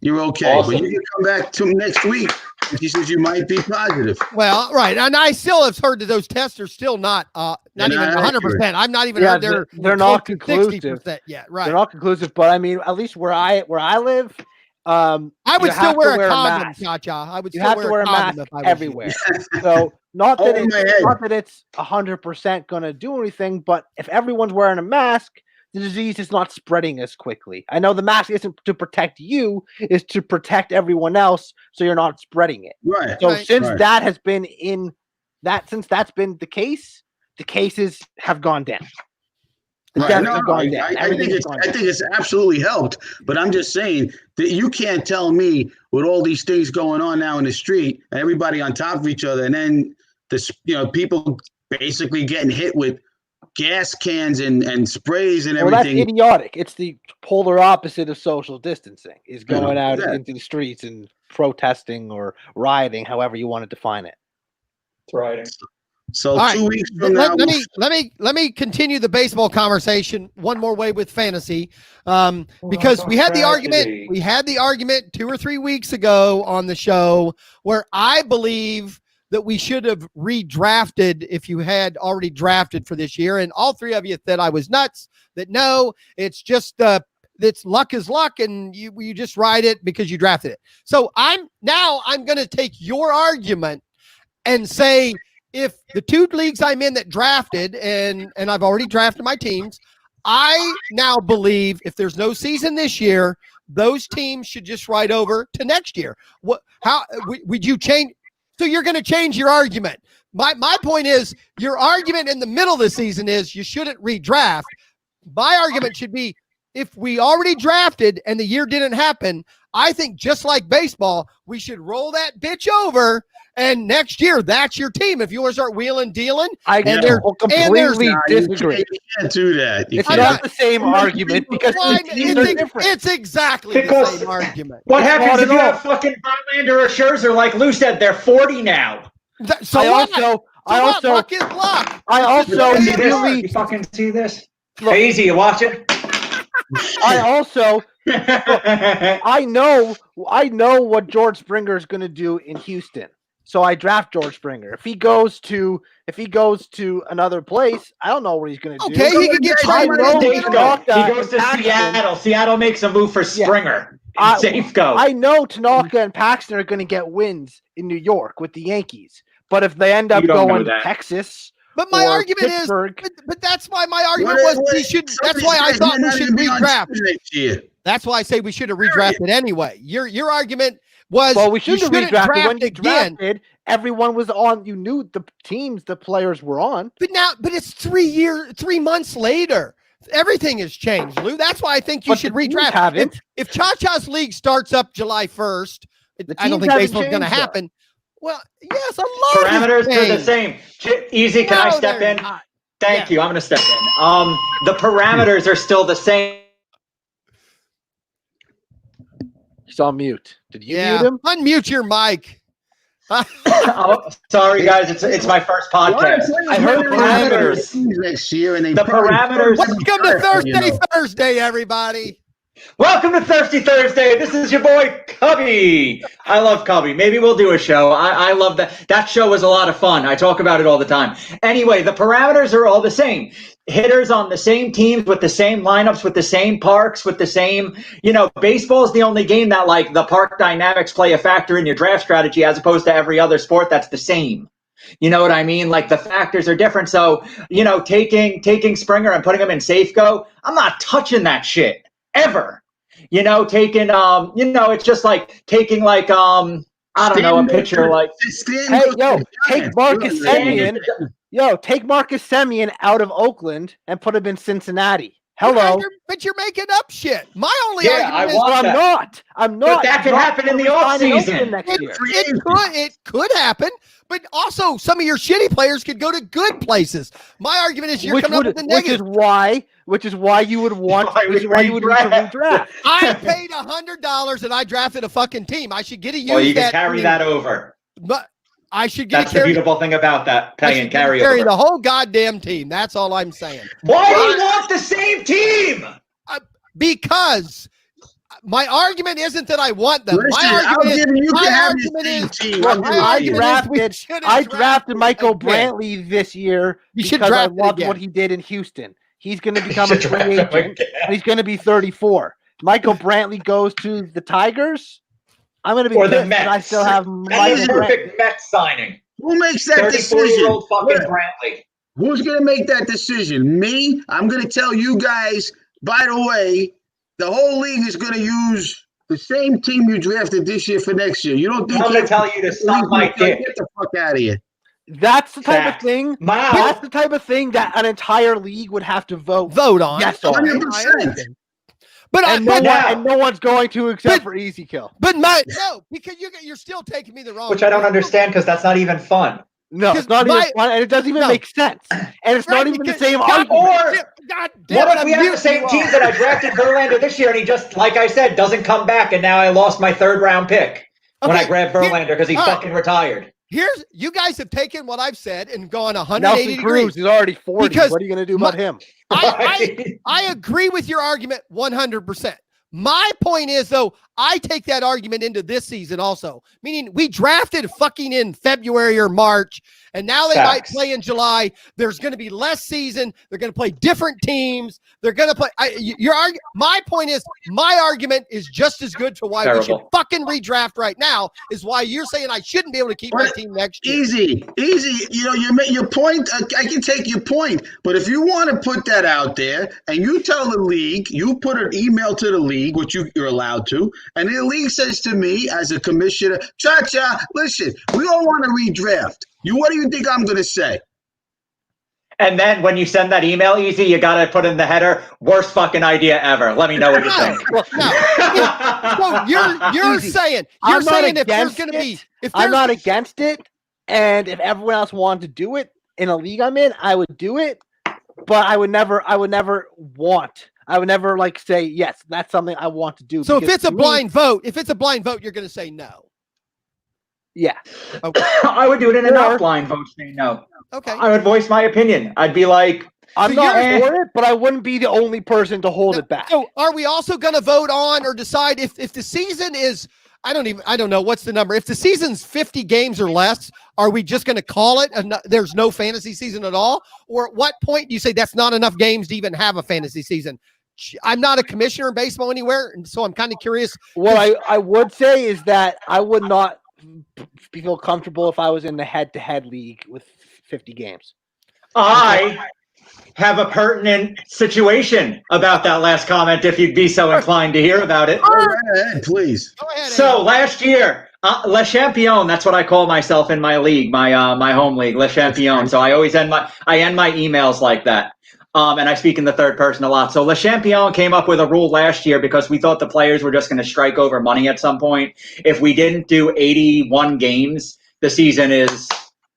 you're okay. Awesome. But you can come back to next week." And she says you might be positive. Well, right. And I still have heard that those tests are still not even 100%. I'm not even heard they're not conclusive. Yeah, right. They're not conclusive, but I mean, at least where I live, I would still wear a condom, ChaCha. I would still wear a mask everywhere. So not that it's 100% going to do anything, but if everyone's wearing a mask, the disease is not spreading as quickly. I know the mask isn't to protect you, it's to protect everyone else so you're not spreading it. Right. So since that's been the case, the cases have gone down. The deaths have gone down. I think it's absolutely helped, but I'm just saying that you can't tell me with all these things going on now in the street, everybody on top of each other, and then people basically getting hit with gas cans and sprays and everything. Well, that's idiotic. It's the polar opposite of social distancing, is going out into the streets and protesting or rioting, however you want to define it. It's rioting. So 2 weeks from now, let me continue the baseball conversation one more way with fantasy, because we had the argument. We had the argument 2 or 3 weeks ago on the show where I believe that we should have redrafted if you had already drafted for this year. And all three of you said I was nuts, that no, it's just it's luck is luck, and you just ride it because you drafted it. So I'm going to take your argument and say, if the 2 leagues I'm in that drafted, and I've already drafted my teams, I now believe if there's no season this year, those teams should just ride over to next year. How would you change? So you're going to change your argument. My point is, your argument in the middle of the season is you shouldn't redraft. My argument should be, if we already drafted and the year didn't happen, I think just like baseball, we should roll that bitch over. And next year, that's your team. If you want to start wheeling, dealing, completely disagree. You can't do that. It's not the same argument because the teams are different. It's exactly the same argument. What happens if you have fucking Verlander or Scherzer? Like Lou said, they're 40 now. Luck is luck. You fucking see this? Easy, you watch it? I know what George Springer is going to do in Houston. So I draft George Springer. If he goes to another place, I don't know what he's going to do. Okay, he can get He goes to Seattle. Seattle makes a move for Springer. Safeco. I know Tanaka and Paxton are going to get wins in New York with the Yankees. But if they end up going to Texas, but my argument Pittsburgh, is, but that's why my argument was we should. That's why I thought we should redraft. That's why I say we should have redrafted anyway. Your argument was we should have redrafted. When you again. drafted, everyone was on. You knew the teams the players were on. But it's 3 months later. Everything has changed, Lou. That's why I think you should redraft. If ChaCha's league starts up July 1st, I don't think baseball's going to happen. Well, yes, I love parameters are the same. Easy, can I step in? Thank you. I'm going to step in. The parameters are still the same. He's on mute. Did you mute him? Unmute your mic. Sorry, guys. It's my first podcast. I heard parameters next year, and the parameters. Welcome to Thursday, everybody. Welcome to Thirsty Thursday. This is your boy, Cubby. I love Cubby. Maybe we'll do a show. I love that. That show was a lot of fun. I talk about it all the time. Anyway, the parameters are all the same. Hitters on the same teams with the same lineups, with the same parks, with the same, baseball is the only game that like the park dynamics play a factor in your draft strategy as opposed to every other sport that's the same. You know what I mean? Like the factors are different. So, taking Springer and putting him in Safeco, I'm not touching that shit. Ever, taking, it's just like taking like, I don't know, a pitcher like, take Marcus Semien. Take Marcus Semien out of Oakland and put him in Cincinnati. Hello. But you're making up shit. My only argument is I'm not. But that could happen in the offseason next year. It could happen. But also, some of your shitty players could go to good places. My argument is you're coming up with the negative. Which is why you would want. Which is why you would redraft. I paid $100 and I drafted a fucking team. I should get a use. Well, you can carry that over. But I should get. That's the beautiful thing about that. Pay and carry over. Carry the whole goddamn team. That's all I'm saying. Why do you want the same team? Because. My argument isn't that I want them. Listen, my argument is I drafted Michael Brantley this year because I loved what he did in Houston. He's going to become a free agent, and he's going to be 34. Michael Brantley goes to the Tigers. I'm going to be pissed that I still have Michael perfect Mets signing. Who makes that decision? 34-year-old fucking Brantley. Who's going to make that decision? Me? I'm going to tell you guys, by the way, the whole league is going to use the same team you drafted this year for next year. You don't think I'm going to tell you to stop my dick. Get the fuck out of here. That's the type of thing. That's the type of thing that an entire league would have to vote on. Yes, 100%. But no one's going to except for Easy Kill. But because you're still taking me the wrong. Which I don't understand because that's not even fun. No, it's not even fun, and it doesn't even make sense. And it's not even the same argument. What if we have the same team that I drafted Verlander this year, and he just, like I said, doesn't come back, and now I lost my third-round pick when I grabbed Verlander because he fucking retired. You guys have taken what I've said and gone 180 degrees. Cruz is already 40. What are you going to do about him? I agree with your argument 100%. My point is, though, I take that argument into this season also, meaning we drafted fucking in February or March, and now they might play in July. There's going to be less season. They're going to play different teams. They're going to play. My point is, my argument is just as good for why we should fucking redraft right now is why you're saying I shouldn't be able to keep my team next year. Easy. You make your point. I can take your point, but if you want to put that out there and you tell the league, you put an email to the league, which you're allowed to, and the league says to me as a commissioner, ChaCha, listen, we don't want to redraft. What do you think I'm going to say? And then when you send that email, Easy, you got to put in the header, worst fucking idea ever. Let me know what you think. So you're Easy. saying I'm not if there's against going to be if I'm there's not against it, and if everyone else wanted to do it in a league I'm in, I would do it. But I would never like say yes, that's something I want to do. so if because it's a to me- blind vote, you're going to say no. yeah. Okay. I would do it in an Or- offline vote saying no. Okay. I would voice my opinion. I'd be like, I'm So not you're- for it, but I wouldn't be the only person to hold it back. So are we also going to vote on or decide if the season is, I don't know what's the number. If the season's 50 games or less, are we just going to call it there's no fantasy season at all? Or at what point do you say that's not enough games to even have a fantasy season? I'm not a commissioner in baseball anywhere, and so I'm kind of curious. What I would say is that I would not feel comfortable if I was in the head-to-head league with 50 games. I have a pertinent situation about that last comment, if you'd be so inclined to hear about it. Go right ahead, please. Go ahead. So last year, Le Champion, that's what I call myself in my league, my home league, Le Champion. So I always end my emails like that. And I speak in the third person a lot. So Le Champion came up with a rule last year because we thought the players were just going to strike over money at some point. If we didn't do 81 games, the season is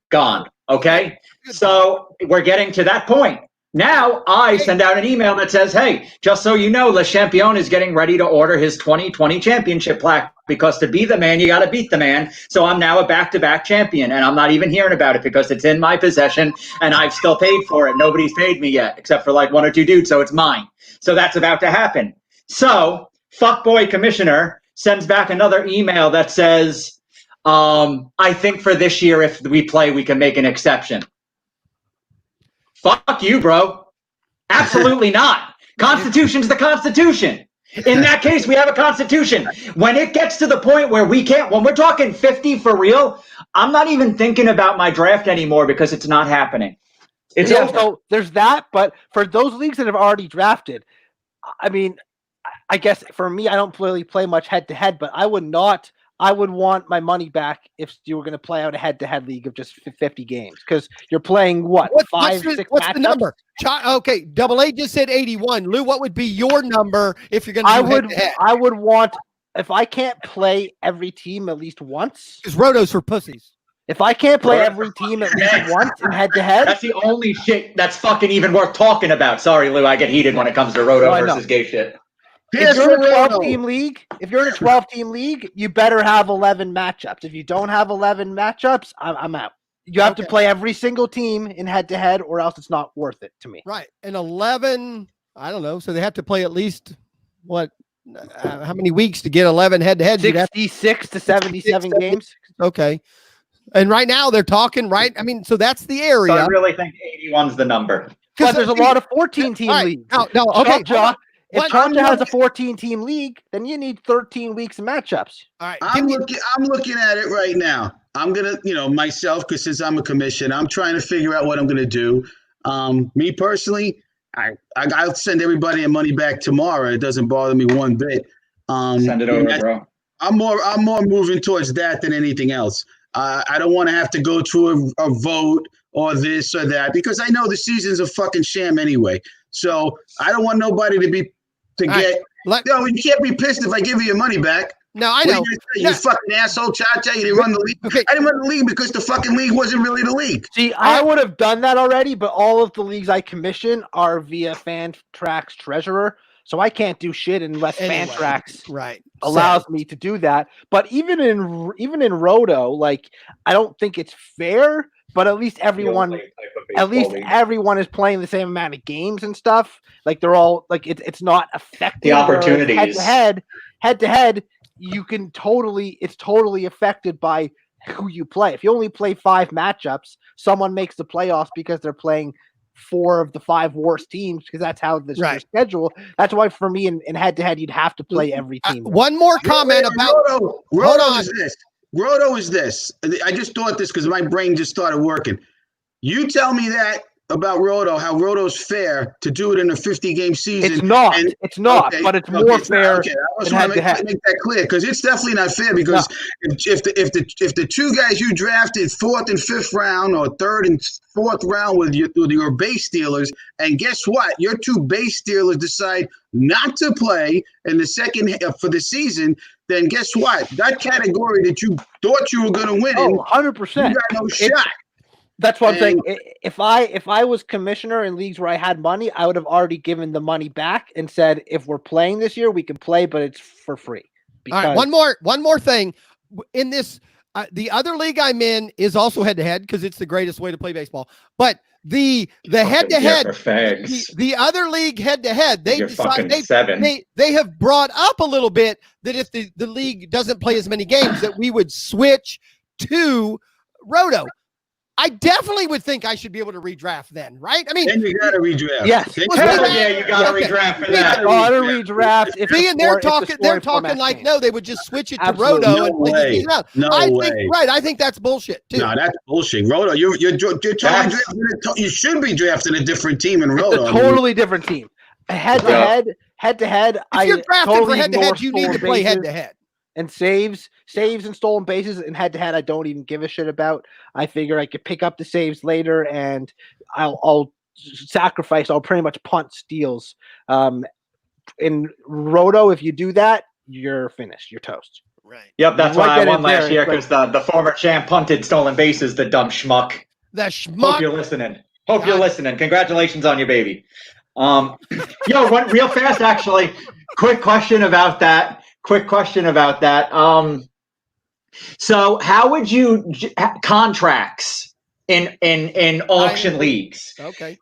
gone. Okay? So we're getting to that point. Now I send out an email that says, hey, just so you know, Le Champion is getting ready to order his 2020 championship plaque because to be the man, you got to beat the man. So I'm now a back-to-back champion, and I'm not even hearing about it because it's in my possession, and I've still paid for it. Nobody's paid me yet, except for like one or two dudes, so it's mine. So that's about to happen. So fuckboy commissioner sends back another email that says, I think for this year, if we play, we can make an exception. Fuck you, bro. Absolutely not. Constitution's the Constitution. In that case, we have a Constitution. When it gets to the point where we can't, when we're talking 50 for real, I'm not even thinking about my draft anymore because it's not happening. It's over. So there's that, but for those leagues that have already drafted, I mean, I guess for me, I don't really play much head-to-head, but I would want my money back if you were going to play out a head-to-head league of just 50 games because you're playing what's 6 what's matchups? the number? Okay, Double A just said 81. Lou, what would be your number if you're going to do head-to-head? I would want, if I can't play every team at least once. Because Roto's for pussies. If I can't play every team at least once in head-to-head. That's the only shit that's fucking even worth talking about. Sorry, Lou, I get heated when it comes to Roto versus gay shit. If you're in a 12-team league, you better have 11 matchups. If you don't have 11 matchups, I'm out. You have to play every single team in head-to-head, or else it's not worth it to me. Right. And 11, I don't know. So they have to play at least, how many weeks to get 11 head-to-head? 66 to 77 games. Okay. And right now they're talking, right? I mean, so that's the area. So I really think 81's the number. But there's a lot of 14-team leagues. No, okay. If ChaCha has a 14-team league, then you need 13 weeks of matchups. All right. I'm looking at it right now. I'm gonna, myself, because since I'm a commissioner, I'm trying to figure out what I'm gonna do. Me personally, I'll send everybody a money back tomorrow. It doesn't bother me one bit. Send it over, bro. I'm more moving towards that than anything else. I don't want to have to go through a vote or this or that because I know the season's a fucking sham anyway. So I don't want nobody to get. You can't be pissed if I give you your money back. No, I know. You fucking asshole, ChaCha. You didn't run the league. Okay. I didn't run the league because the fucking league wasn't really the league. See, I would have done that already, but all of the leagues I commission are via Fantrax Treasurer, so I can't do shit unless Fantrax allows me to do that. But even in Roto, I don't think it's fair. But at least everyone is playing the same amount of games and stuff. They're all it's not affecting the opportunities. Head to head, it's totally affected by who you play. If you only play 5 matchups, someone makes the playoffs because they're playing 4 of the 5 worst teams because that's how this is schedule. That's why for me in head to head, you'd have to play every team. One more comment about Roto is this. I just thought this because my brain just started working. You tell me that about Roto, how Roto's fair to do it in a 50-game season. It's not. And- It's not. okay, But it's okay, more it's fair. not. Okay, I just than want to head-to-head. make that clear because it's definitely not fair. Because if the two guys you drafted 4th and 5th round or 3rd and 4th round with your base stealers, and guess what? Your two base stealers decide not to play in the second for the season. Then guess what? That category that you thought you were going to win in, 100%. you got no shot. That's what I'm saying. If I was commissioner in leagues where I had money, I would have already given the money back and said, if we're playing this year, we can play, but it's for free. All right, one more thing. In this, the other league I'm in is also head-to-head because it's the greatest way to play baseball. But the head-to-head, the other league head-to-head, they decide they have brought up a little bit that if the league doesn't play as many games, that we would switch to Roto. I definitely would think I should be able to redraft then, right? I mean, then you got to redraft. Yes. You got to redraft for that. They're talking like change. No, they would just switch it to Absolutely. Roto No and play the way. season out. No way. Right. I think that's bullshit too. No, that's bullshit. Roto, you're totally drafting. You should be drafting a different team in Roto. It's a totally different team. Head-to-head. If you're drafting for head-to-head, you need to play head-to-head. And saves and stolen bases and head-to-head I don't even give a shit about. I figure I could pick up the saves later and I'll pretty much punt steals. In Roto, if you do that, you're finished. You're toast. Right. Yep, that's why I won last year because because the former champ punted stolen bases, the dumb schmuck. Hope you're listening. You're listening. Congratulations on your baby. One real fast, actually. Quick question about that. So how would you contracts in auction leagues? Okay.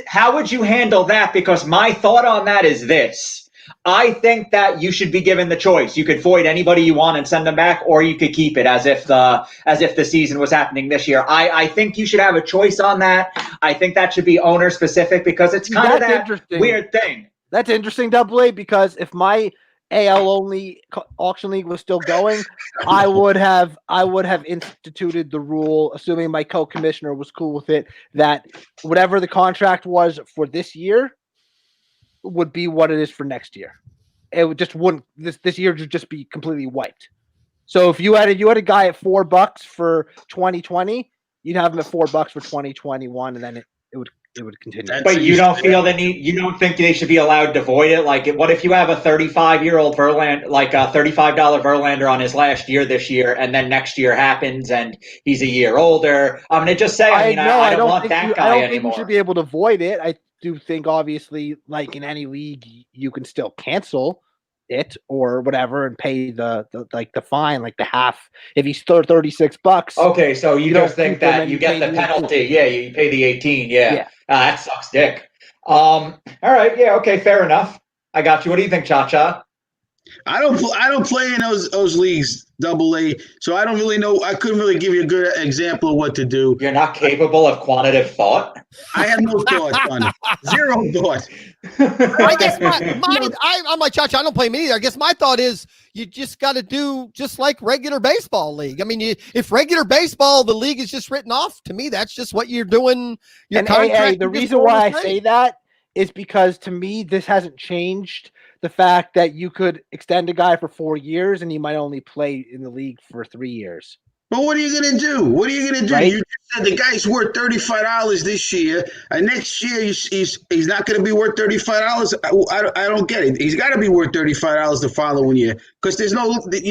How would you handle that? Because my thought on that is this. I think that you should be given the choice. You could void anybody you want and send them back, or you could keep it as if the season was happening this year. I think you should have a choice on that. I think that should be owner specific because it's kind of that weird thing. That's interesting, Double A, because if my AL only auction league was still going, I would have instituted the rule, assuming my co-commissioner was cool with it, that whatever the contract was for this year would be what it is for next year. It would just wouldn't this year would just be completely wiped. So if you had a guy at $4 for 2020, you'd have him at $4 for 2021, and then it would continue. But you don't feel you don't think they should be allowed to void it? Like, what if you have a 35-year-old Verlander, like a $35 Verlander on his last year this year, and then next year happens and he's a year older? I'm going to just say, I don't want that guy anymore. I don't think you should be able to void it. I do think, obviously, like in any league, you can still cancel it or whatever and pay the fine, like the half if he's $36. Okay, so you just think that you get the penalty? Yeah, you pay the 18. Yeah. That sucks dick. All right, yeah, okay, fair enough. I got you. What do you think, ChaCha? I don't play in those leagues, Double A, so I don't really know. I couldn't really give you a good example of what to do. You're not capable of quantitative thought? I have no thoughts on it. Zero thought. I guess I'm like ChaCha. I don't play me either. I guess my thought is you just got to do just like regular baseball league. I mean, if regular baseball, the league is just written off, to me, that's just what you're doing. The reason why I say that is because, to me, this hasn't changed the fact that you could extend a guy for 4 years and he might only play in the league for 3 years. But what are you going to do? Right? You said the guy's worth $35 this year, and next year he's not going to be worth $35. I don't get it. He's got to be worth $35 the following year because you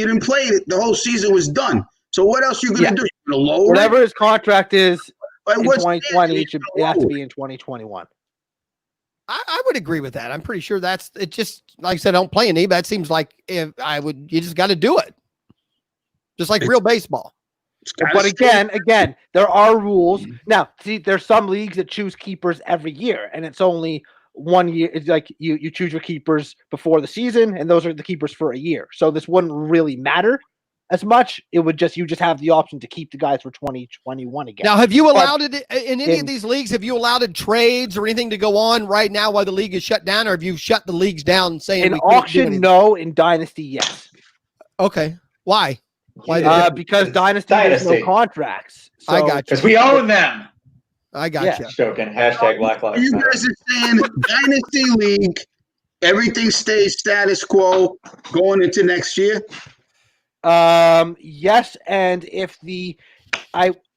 didn't play it. The whole season was done. So what else are you going to do? You're going to lower whatever his contract is in what's 2020, it has to be in 2021. I would agree with that. I'm pretty sure that's it. Just like I said, I don't play any, but it seems like you just got to do it. Just like real baseball. But again, there are rules. Now, see, there's some leagues that choose keepers every year, and it's only 1 year. It's like you choose your keepers before the season, and those are the keepers for a year. So this wouldn't really matter as much. It would you just have the option to keep the guys for 2021 again. Now, have you allowed it in any of these leagues? Have you allowed trades or anything to go on right now while the league is shut down, or have you shut the leagues down saying in auction? No. In Dynasty, yes. Okay. Why? Because Dynasty has no contracts. So, I got you. Because we own them. I got Yeah. you. Joking. Hashtag Black Lives You Matter. guys are saying Dynasty League, everything stays status quo going into next year? Yes, and if the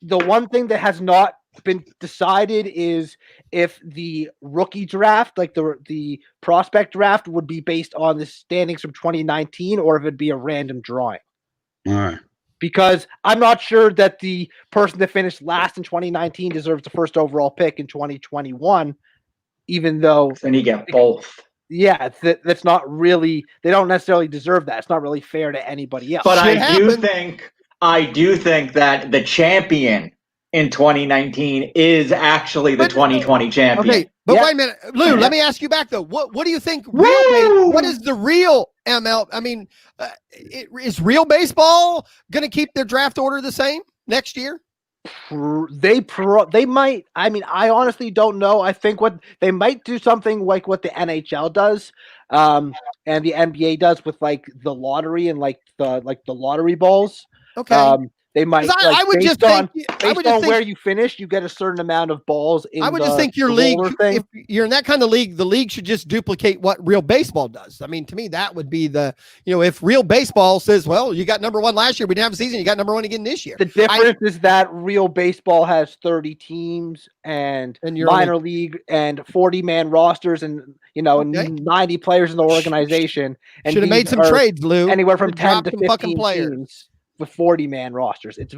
one thing that has not been decided is if the rookie draft, like the prospect draft, would be based on the standings from 2019 or if it'd be a random drawing. All right. Because I'm not sure that the person that finished last in 2019 deserves the first overall pick in 2021, even though Then you get both. yeah, that's not really, they don't necessarily deserve that. It's not really fair to anybody else. But Shit I do think that the champion in 2019 is actually the 2020 champion. Okay, but Yeah. wait a minute, Lou. Let me ask you back though. What do you think? What is the real ML? I mean, is real baseball going to keep their draft order the same next year? They might. I mean, I honestly don't know. I think what they might do something like what the NHL does, and the NBA does with like the lottery and like the lottery balls. Okay. They might. 'Cause I would just think, where you finish, you get a certain amount of balls. I would just think your league, if you're in that kind of league, the league should just duplicate what real baseball does. I mean, to me, that would be if real baseball says, well, you got number one last year, we didn't have a season, you got number one again this year. The difference is that real baseball has 30 teams and minor league and 40-man rosters and 90 players in the organization. And should have made some trades, Lou. Anywhere from 10 to 15 players. teams with 40-man rosters. It's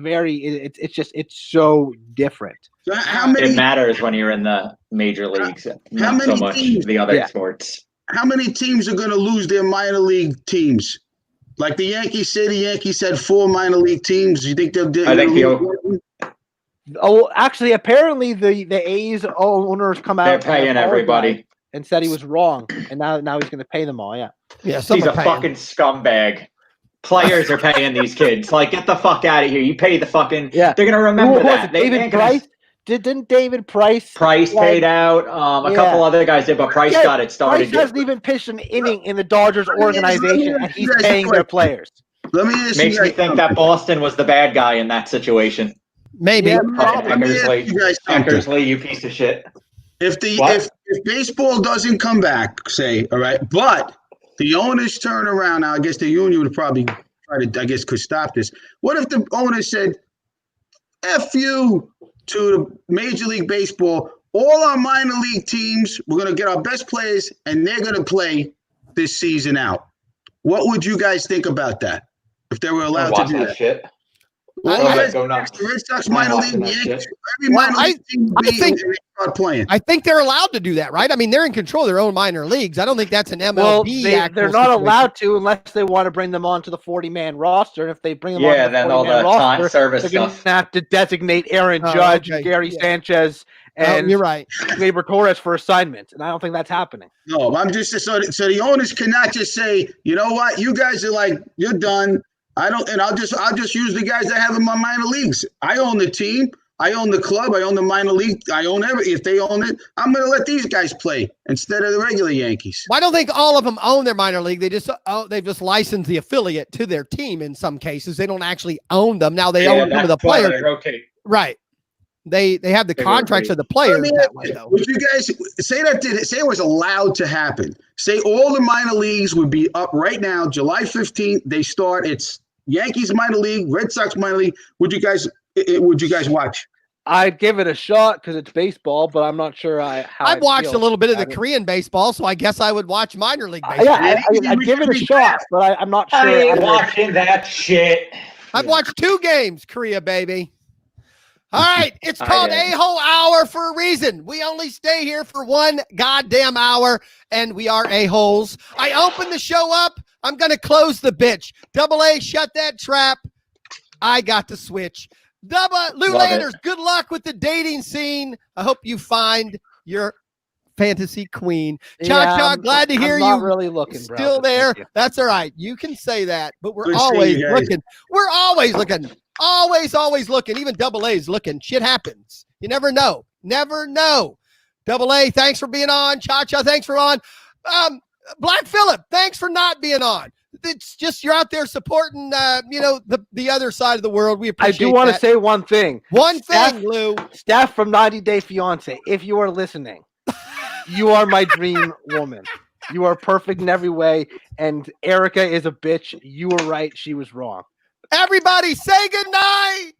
so different. So how many? It matters when you're in the major leagues, not so much the other sports. How many teams are going to lose their minor league teams? Like the Yankees say, the Yankees had 4 minor league teams. You think they'll? I think Oh, actually, apparently the A's owners come out. They're paying everybody and said he was wrong, and now he's going to pay them all. Yeah. He's a fucking scumbag. Players are paying these kids. Like, get the fuck out of here. You pay the fucking. Yeah. They're gonna remember that. David Price. Didn't David Price paid out? A couple other guys did, but Price got it started. Price hasn't even pitched an inning in the Dodgers organization, and he's paying their players. Makes me think that Boston was the bad guy in that situation. Maybe. Eckersley, you piece of shit. If baseball doesn't come back, say, all right, but the owners turn around. Now, I guess the union would probably try to, could stop this. What if the owner said, F you to the Major League Baseball, all our minor league teams, we're going to get our best players, and they're going to play this season out. What would you guys think about that if they were allowed to do that? Shit. The Red Sox minor league, the Yankees, every minor league team would be and they start playing. I think they're allowed to do that, right? I mean, they're in control of their own minor leagues. I don't think that's an MLB. Well, they're not allowed to unless they want to bring them onto the 40-man roster. And if they bring them onto the 40-man roster, service they're going to have to designate Aaron Judge, Gary Sanchez, and you're right, Gleyber Torres for assignments. And I don't think that's happening. No, I'm just so the owners cannot just say, you know what, you guys are like, you're done. I'll just use the guys that have in my minor leagues. I own the team, I own the club, I own the minor league, I own if they own it, I'm gonna let these guys play instead of the regular Yankees. Well, I don't think all of them own their minor league. They've just licensed the affiliate to their team in some cases. They don't actually own them. Now they own some of the players. Right. They have the contracts of the players that way, though. Would you guys say it was allowed to happen? Say all the minor leagues would be up right now, July 15th, they start. It's Yankees minor league, Red Sox minor league. Would you guys watch? I'd give it a shot because it's baseball, but I'm not sure I've watched a little bit of the Korean baseball, so I guess I would watch minor league baseball. Yeah, I'd give it a shot, but I'm not sure. I ain't watching that shit. I've watched 2 games, Korea, baby. All right, it's called A-Hole Hour for a reason. We only stay here for 1 goddamn hour, and we are a-holes. I open the show up. I'm going to close the bitch. Double A, shut that trap. I got to switch. Lou Landers, good luck with the dating scene. I hope you find your fantasy queen. ChaCha, glad to hear you. Not really looking, bro. Still there. That's all right. You can say that, but we're always looking. We're always looking. Always looking. Even Double A's looking. Shit happens. You never know. Never know. Double A, thanks for being on. ChaCha, thanks for on. Black Phillip, thanks for not being on. It's just you're out there supporting, the other side of the world. We appreciate I do want to that. say one thing. One Steph- thing, Lou. Steph from 90 Day Fiance, if you are listening, you are my dream woman. You are perfect in every way. And Erica is a bitch. You were right. She was wrong. Everybody say goodnight.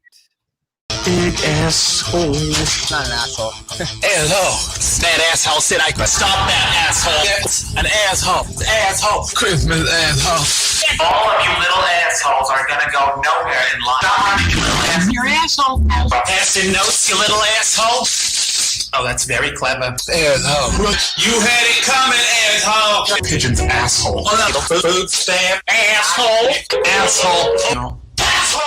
Big asshole. Not an asshole. Asshole. That asshole said I could stop that asshole. An asshole. Asshole. Christmas asshole. All of you little assholes are gonna go nowhere in life. You're asshole. Passing notes, you little asshole. Oh, that's very clever. Asshole. You had it coming, asshole. Pigeon's asshole. Food stamp. Asshole. Asshole.